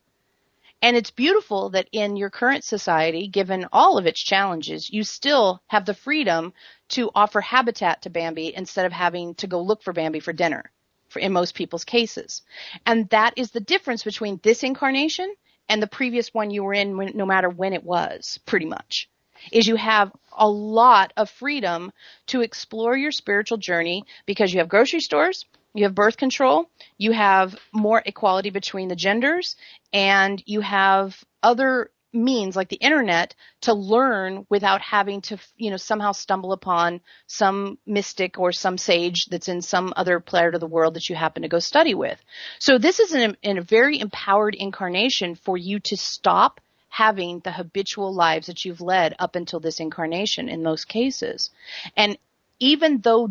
And it's beautiful that in your current society, given all of its challenges, you still have the freedom to offer habitat to Bambi instead of having to go look for Bambi for dinner, in most people's cases. And that is the difference between this incarnation and the previous one you were in, no matter when it was, pretty much, is you have a lot of freedom to explore your spiritual journey because you have grocery stores, you have birth control, you have more equality between the genders, and you have other means like the internet to learn without having to, somehow stumble upon some mystic or some sage that's in some other part of the world that you happen to go study with. So this is in a very empowered incarnation for you to stop having the habitual lives that you've led up until this incarnation in most cases. And even though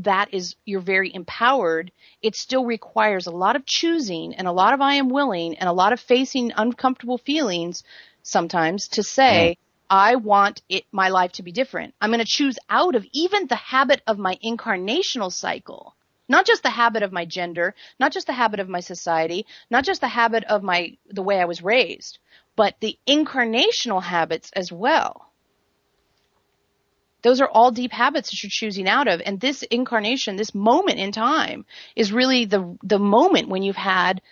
you're very empowered, it still requires a lot of choosing and a lot of I am willing and a lot of facing uncomfortable feelings sometimes to say, I want my life to be different. I'm going to choose out of even the habit of my incarnational cycle, not just the habit of my gender, not just the habit of my society, not just the habit of the way I was raised, but the incarnational habits as well. Those are all deep habits that you're choosing out of. And this incarnation, this moment in time, is really the moment when you've had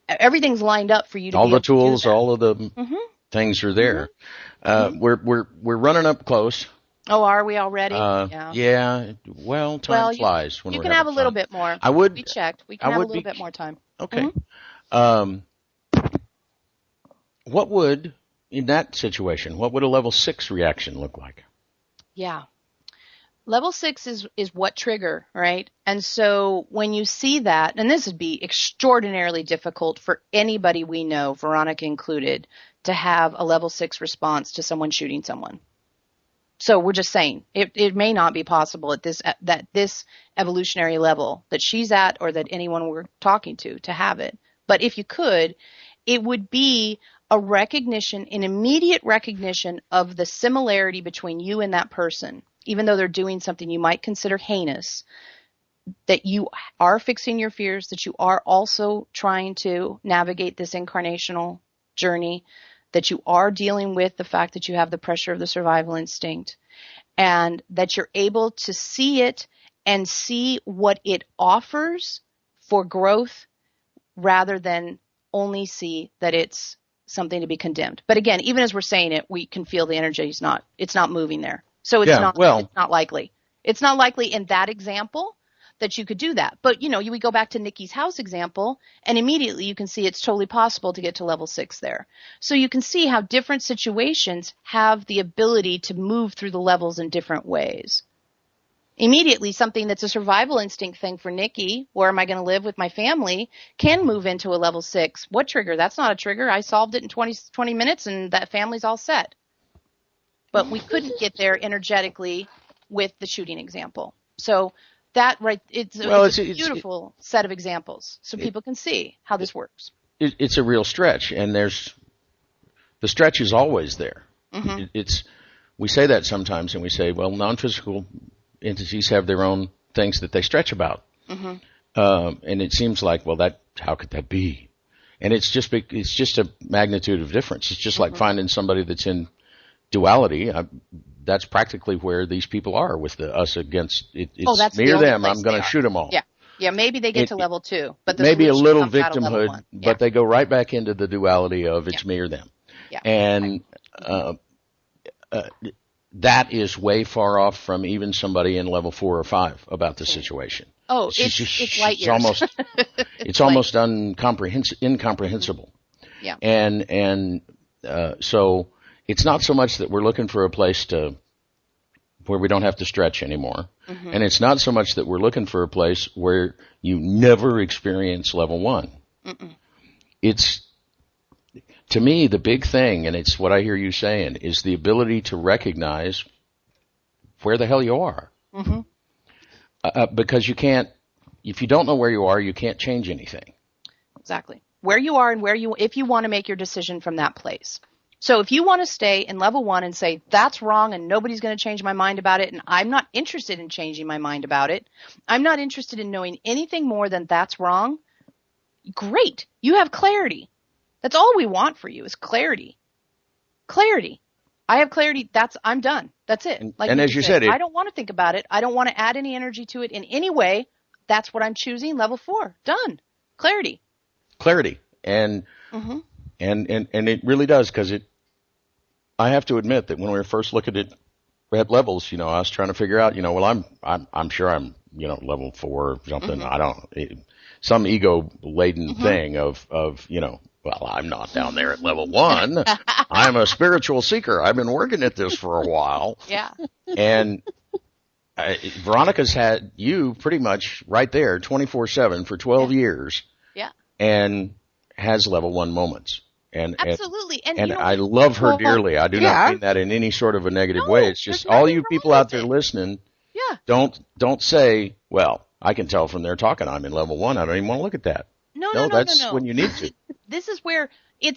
everything's lined up for you to all be the able tools, to do that. all of the things are there. We're running up close. Oh, are we already? Yeah. Well, time flies when you we're can have a little fun. bit more. I would. We checked. We can have a little bit more time. Okay. What would, in that situation, what would a level 6 reaction look like? Yeah. Level 6 is what trigger, right? And so when you see that, and this would be extraordinarily difficult for anybody we know, Veronica included, to have a level 6 response to someone shooting someone. So we're just saying it may not be possible at this evolutionary level that she's at or that anyone we're talking to have it. But if you could, it would be a recognition, an immediate recognition of the similarity between you and that person, even though they're doing something you might consider heinous, that you are fixing your fears, that you are also trying to navigate this incarnational journey, that you are dealing with the fact that you have the pressure of the survival instinct, and that you're able to see it and see what it offers for growth rather than only see that it's something to be condemned. But again, even as we're saying it, we can feel the energy it's not moving there. So it's not likely. It's not likely in that example that you could do that. But, we go back to Niki's house example, and immediately you can see it's totally possible to get to level 6 there. So you can see how different situations have the ability to move through the levels in different ways. Immediately, something that's a survival instinct thing for Niki, where am I going to live with my family, can move into a level 6. What trigger? That's not a trigger. I solved it in 20 minutes, and that family's all set. But we couldn't get there energetically with the shooting example. So that it's a beautiful set of examples so people can see how this works. It's a real stretch, and the stretch is always there. We say that sometimes, and we say, well, non-physical entities have their own things that they stretch about. And it seems like, well, how could that be? And it's just a magnitude of difference. It's just like finding somebody that's in duality. That's practically where these people are with us against it. It's me or them. I'm going to shoot them all. Yeah. Maybe they get to level 2, but maybe a little victimhood, but they go right back into the duality of it's me or them. Yeah. And that is way far off from even somebody in level 4 or 5 about the situation. Oh, it's light years. It's almost incomprehensible. Yeah. And so it's not so much that we're looking for a place where we don't have to stretch anymore. And it's not so much that we're looking for a place where you never experience level 1. It's, to me, the big thing, and it's what I hear you saying, is the ability to recognize where the hell you are. Because you can't, if you don't know where you are, you can't change anything. Exactly. Where you are and if you want to make your decision from that place. So if you want to stay in level 1 and say, that's wrong and nobody's going to change my mind about it, and I'm not interested in changing my mind about it, I'm not interested in knowing anything more than that's wrong, great. You have clarity. That's all we want for you is clarity. Clarity. I have clarity. I'm done. That's it. And as you said, I don't want to think about it. I don't want to add any energy to it in any way. That's what I'm choosing. Level 4. Done. Clarity. And it really does, because I have to admit that when we were first looking at levels, I was trying to figure out, well, I'm sure I'm, level 4 or something. I don't, some ego laden thing of, well, I'm not down there at level 1. I'm a spiritual seeker. I've been working at this for a while. Yeah. And Veronica's had you pretty much right there 24/7 for 12 years. Yeah. And has level 1 moments. And absolutely. And I love her dearly. I do not mean that in any sort of a negative way. It's just all you people out there listening. Yeah. Don't say, well, I can tell from their talking I'm in level 1. I don't even want to look at that. No, that's when you need to. This is where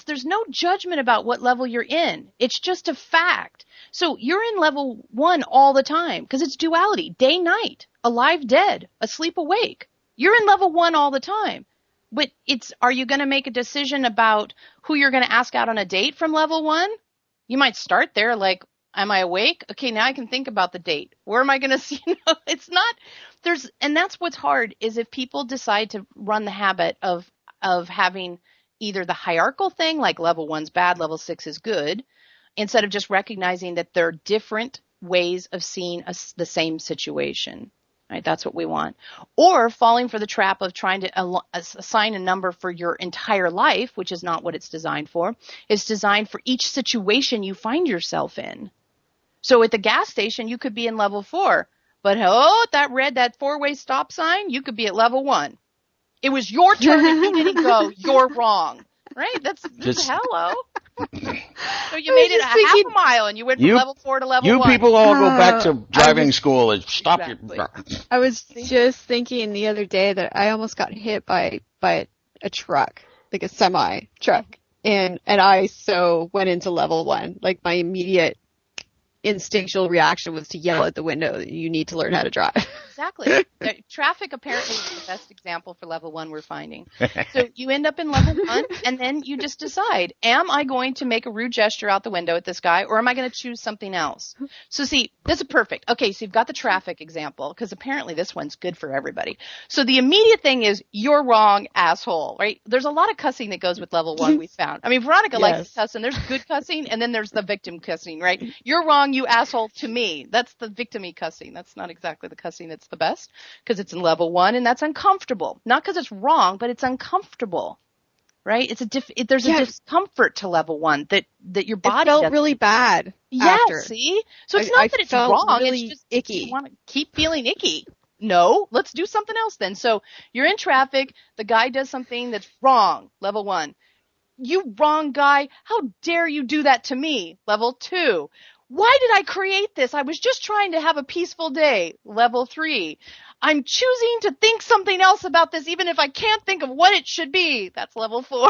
there's no judgment about what level you're in. It's just a fact. So you're in level 1 all the time because it's duality, day, night, alive, dead, asleep, awake. You're in level 1 all the time. But are you going to make a decision about who you're going to ask out on a date from level 1? You might start there, like, am I awake? Okay, now I can think about the date. Where am I going to see? It's not, and that's what's hard, is if people decide to run the habit of having either the hierarchical thing, like level 1's bad, level 6 is good, instead of just recognizing that there are different ways of seeing the same situation. Right, that's what we want. Or falling for the trap of trying to assign a number for your entire life, which is not what it's designed for. It's designed for each situation you find yourself in. So at the gas station, you could be in level 4. But that 4-way stop sign, you could be at level 1. It was your turn and you didn't go. You're wrong. Right? That's hello. So you made it half a mile and you went from level 4 to level 1. You people all go back to driving school and stop exactly. I was just thinking the other day that I almost got hit by a truck, like a semi truck. And I went into level 1. Like my immediate instinctual reaction was to yell at the window that you need to learn how to drive. Exactly. Traffic apparently is the best example for level 1 we're finding. So you end up in level 1 and then you just decide, am I going to make a rude gesture out the window at this guy or am I going to choose something else? So see, this is perfect. Okay, so you've got the traffic example because apparently this one's good for everybody. So the immediate thing is, you're wrong, asshole, right? There's a lot of cussing that goes with level 1 we found. I mean, Veronica likes to cuss, and there's good cussing and then there's the victim cussing, right? You're wrong, you asshole, to me. That's the victim-y cussing. That's not exactly the cussing that's the best because it's in level 1 and that's uncomfortable. Not because it's wrong, but it's uncomfortable, right? There's a discomfort to level 1 that your body felt really bad. Yeah, after. See? So it's not that it's wrong. Really it's just icky. You want to keep feeling icky. No, let's do something else then. So you're in traffic. The guy does something that's wrong. Level 1. You wrong guy. How dare you do that to me? Level 2. Why did I create this? I was just trying to have a peaceful day. Level 3. I'm choosing to think something else about this, even if I can't think of what it should be. That's level 4.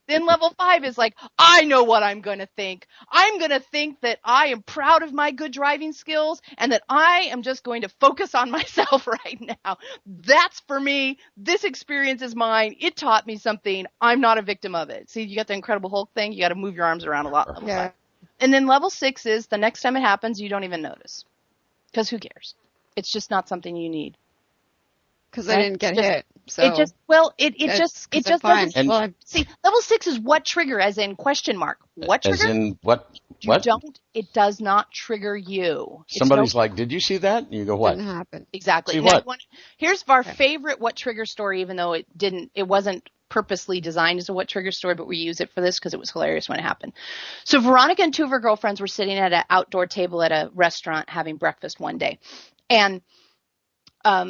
Then level 5 is like, I know what I'm going to think. I'm going to think that I am proud of my good driving skills and that I am just going to focus on myself right now. That's for me. This experience is mine. It taught me something. I'm not a victim of it. See, you got the Incredible Hulk thing. You got to move your arms around a lot. Level 5. And then level 6 is the next time it happens, you don't even notice. Because who cares? It's just not something you need. Because I didn't get hit. So it just doesn't. See, level 6 is what trigger, as in question mark. What trigger? As in what? It does not trigger you. Somebody's like, did you see that? And you go, what? Didn't happen. Exactly. See what? Here's our favorite what trigger story, even though it wasn't purposely designed as a what trigger story, but we use it for this because it was hilarious when it happened. So Veronica and 2 of her girlfriends were sitting at an outdoor table at a restaurant having breakfast one day. And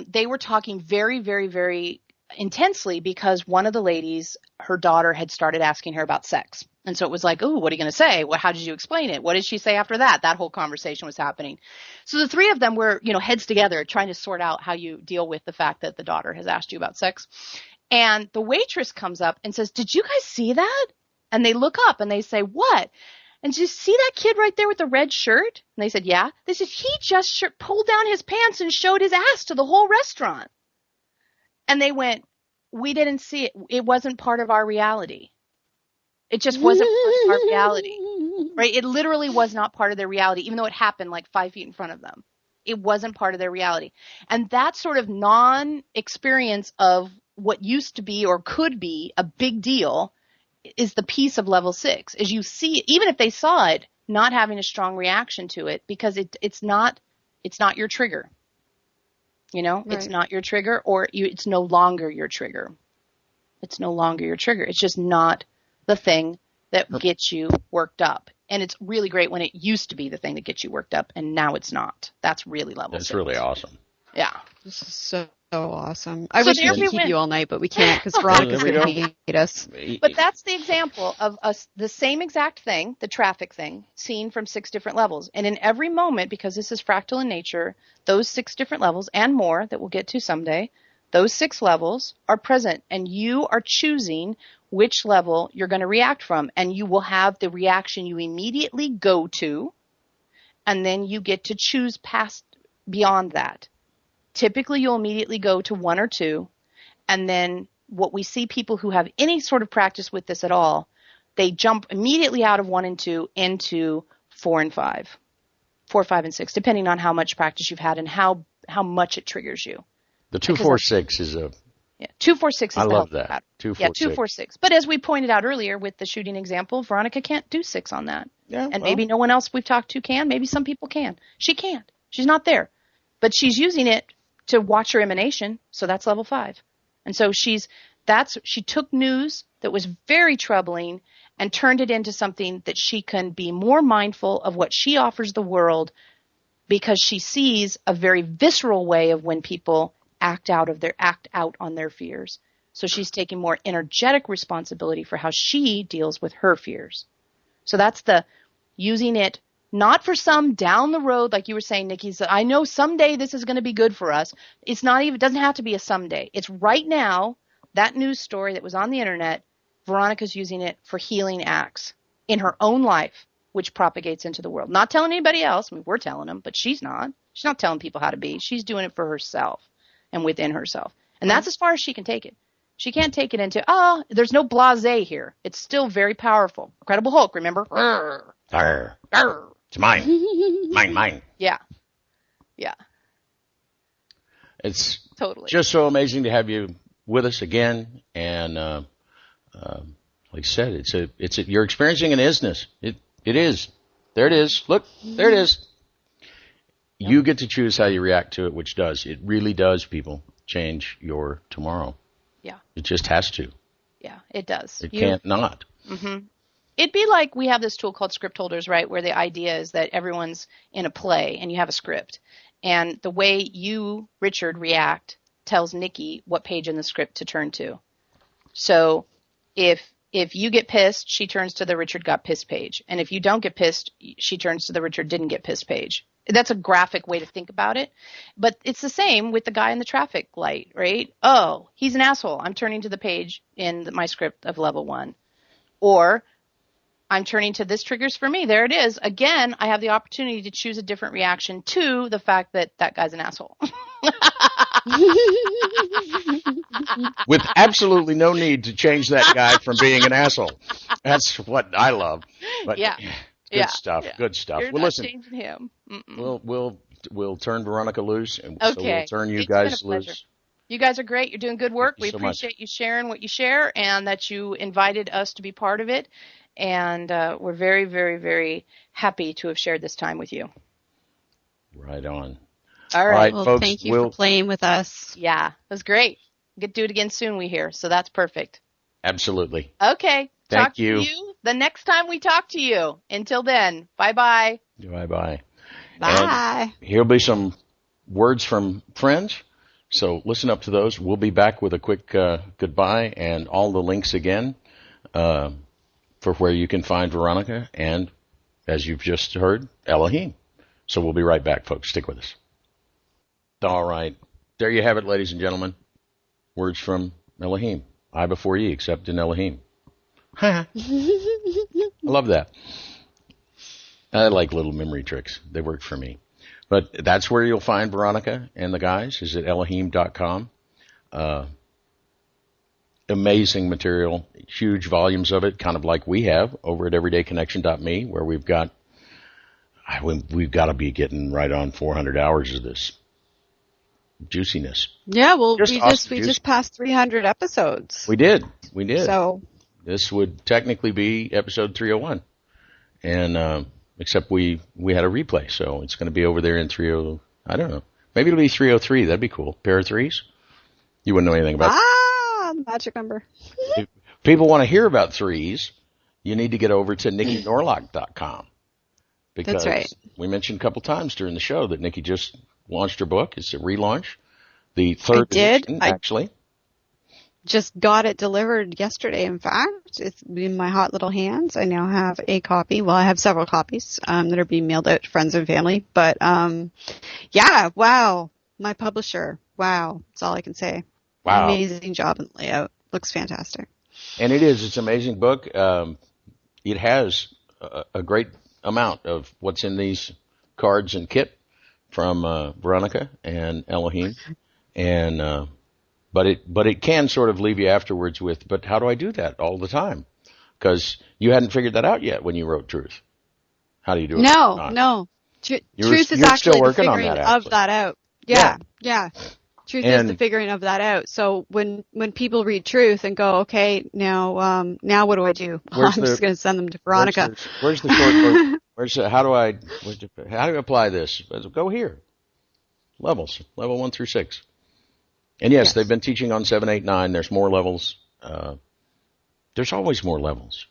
they were talking very, very, very intensely because one of the ladies, her daughter, had started asking her about sex. And so it was like, oh, what are you going to say? Well, how did you explain it? What did she say after that? That whole conversation was happening. So the 3 of them were, heads together trying to sort out how you deal with the fact that the daughter has asked you about sex. And the waitress comes up and says, did you guys see that? And they look up and they say, what? And did you see that kid right there with the red shirt? And they said, yeah. They said, he just pulled down his pants and showed his ass to the whole restaurant. And they went, we didn't see it. It wasn't part of our reality. It just wasn't part of our reality, right? It literally was not part of their reality, even though it happened like 5 feet in front of them. It wasn't part of their reality. And that sort of non-experience of what used to be or could be a big deal is the piece of level 6. Is you see, even if they saw it, not having a strong reaction to it because it's not your trigger. Right. It's not your trigger, or it's no longer your trigger. It's no longer your trigger. It's just not the thing that gets you worked up. And it's really great when it used to be the thing that gets you worked up, and now it's not. That's really level 6. That's really awesome. Yeah. This is so awesome. I wish we could keep you all night, but we can't because Veronica's going to hate us. But that's the example of the same exact thing, the traffic thing, seen from 6 different levels. And in every moment, because this is fractal in nature, those 6 different levels and more that we'll get to someday, those 6 levels are present, and you are choosing which level you're going to react from. And you will have the reaction you immediately go to, and then you get to choose beyond that. Typically, you'll immediately go to 1 or 2, and then what we see people who have any sort of practice with this at all, they jump immediately out of 1 and 2 into 4 and 5. 4, 5, and 6, depending on how much practice you've had and how much it triggers you. The 2, 4, 6 is a... Yeah, 2, 4, 6 is I the love healthy that. pattern. 2, 4, yeah, 6. 2, 4, 6. But as we pointed out earlier with the shooting example, Veronica can't do 6 on that. Yeah, and maybe no one else we've talked to can. Maybe some people can. She can't. She's not there. But she's using it to watch her emanation, so that's level 5. And so she took news that was very troubling and turned it into something that she can be more mindful of what she offers the world, because she sees a very visceral way of when people act out on their fears. So she's taking more energetic responsibility for how she deals with her fears. So that's the using it not for some down the road, like you were saying, Niki. So I know someday this is going to be good for us. It doesn't have to be a someday. It's right now. That news story that was on the internet, Veronica's using it for healing acts in her own life, which propagates into the world. Not telling anybody else. I mean, we're telling them, but she's not. She's not telling people how to be. She's doing it for herself and within herself. And that's as far as she can take it. She can't take it into, there's no blasé here. It's still very powerful. Incredible Hulk, remember? Arr. Arr. It's mine. Mine. Yeah. Yeah. It's totally just so amazing to have you with us again. And like I said, you're experiencing an isness. It is. There it is. Look, there it is. You get to choose how you react to it, which does. It really does, people, change your tomorrow. Yeah. It just has to. Yeah, it does. It can't not. Mm-hmm. It'd be like we have this tool called script holders, right, where the idea is that everyone's in a play and you have a script. And the way you, Richard, react tells Niki what page in the script to turn to. So if you get pissed, she turns to the Richard got pissed page. And if you don't get pissed, she turns to the Richard didn't get pissed page. That's a graphic way to think about it. But it's the same with the guy in the traffic light, right? Oh, he's an asshole. I'm turning to the page in my script of level 1. Or I'm turning to this triggers for me. There it is. Again, I have the opportunity to choose a different reaction to the fact that that guy's an asshole. With absolutely no need to change that guy from being an asshole. That's what I love. But yeah. Good stuff. Yeah. Good stuff. You're well, not listen. Changing him. We'll turn Veronica loose, and okay. so we'll turn you It's guys been a pleasure. loose. You guys are great. You're doing good work. We so appreciate much. you sharing what you share and that you invited us to be part of it. And we're very, very, very happy to have shared this time with you. Right on. All right. Well, folks. Thank you for playing with us. Yeah, it was great. Get to do it again soon, we hear. So that's perfect. Absolutely. Okay. Thank Talk you. to you the next time we talk to you. Until then, bye-bye. Bye-bye. Bye. And here'll be some words from friends, so listen up to those. We'll be back with a quick goodbye and all the links again for where you can find Veronica and, as you've just heard, Elohim. So we'll be right back, folks. Stick with us. All right. There you have it, ladies and gentlemen. Words from Elohim. I before ye, except in Elohim. I love that. I like little memory tricks. They work for me. But that's where you'll find Veronica and the guys, is at Elohim.com. Amazing material, huge volumes of it, kind of like we have over at everydayconnection.me, where we've got to be getting right on 400 hours of this juiciness. Yeah, well, we awesome just passed 300 episodes. We did. So this would technically be episode 301, and except we had a replay, so it's going to be over there in 30. I don't know. Maybe it'll be 303. That'd be cool. Pair of threes. You wouldn't know anything about. The magic number. If people want to hear about threes, you need to get over to NikiNorloch.com. Because That's right. We mentioned a couple times during the show that Niki just launched her book. It's a relaunch. The third edition, actually. Just got it delivered yesterday, in fact. It's in my hot little hands. I now have a copy. Well, I have several copies that are being mailed out to friends and family. But, yeah, wow. My publisher. Wow. That's all I can say. Wow. Amazing job in layout. Looks fantastic. And it is. It's an amazing book. It has a great amount of what's in these cards and kit from Veronica and Elohim. And But it can sort of leave you afterwards with, but how do I do that all the time? Because you hadn't figured that out yet when you wrote Truth. How do you do it? No. Truth is you're actually still the working on figuring that, of that out. Yeah. Truth is the figuring of that out. So when people read Truth and go, okay, now what do I do? I'm just going to send them to Veronica. Where's the short book? How do I apply this? Go here. Levels, level 1 through 6. And yes, they've been teaching on 7, 8, 9. There's more levels. There's always more levels.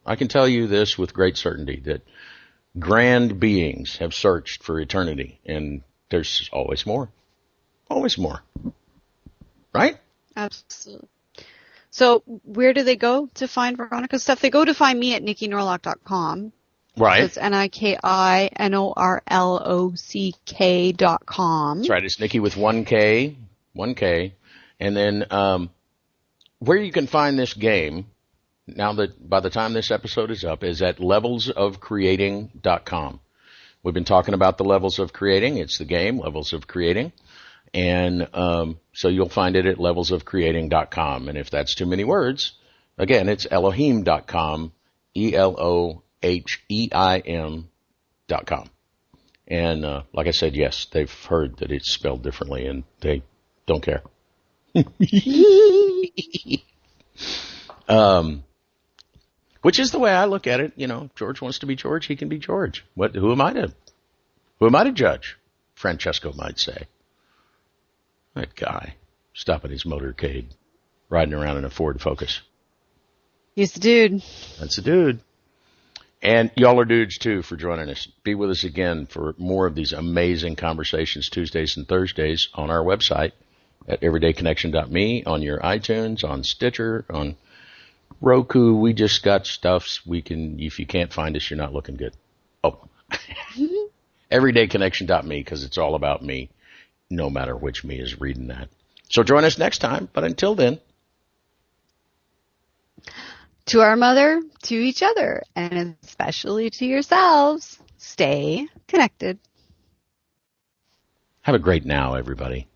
I can tell you this with great certainty, that grand beings have searched for eternity, and there's always more. Always more. Right? Absolutely. So where do they go to find Veronica's stuff? They go to find me at NikiNorloch.com. Right. It's NikiNorlock.com. That's right. It's Niki with 1K. And then where you can find this game, now that by the time this episode is up, is at levelsofcreating.com. We've been talking about the levels of creating. It's the game, Levels of Creating. And so you'll find it at levelsofcreating.com. And if that's too many words, again, it's Elohim.com, ELOHEIM.com. And like I said, yes, they've heard that it's spelled differently, and they don't care. Which is the way I look at it. You know, George wants to be George, he can be George. Who am I to judge? Francesco might say. That guy stopping his motorcade, riding around in a Ford Focus. He's the dude. That's the dude. And y'all are dudes too for joining us. Be with us again for more of these amazing conversations Tuesdays and Thursdays on our website at everydayconnection.me, on your iTunes, on Stitcher, on Roku. We just got stuffs we can, if you can't find us, you're not looking good. Oh, everydayconnection.me, because it's all about me, no matter which me is reading that. So join us next time, but until then. To our mother, to each other, and especially to yourselves, stay connected. Have a great now, everybody.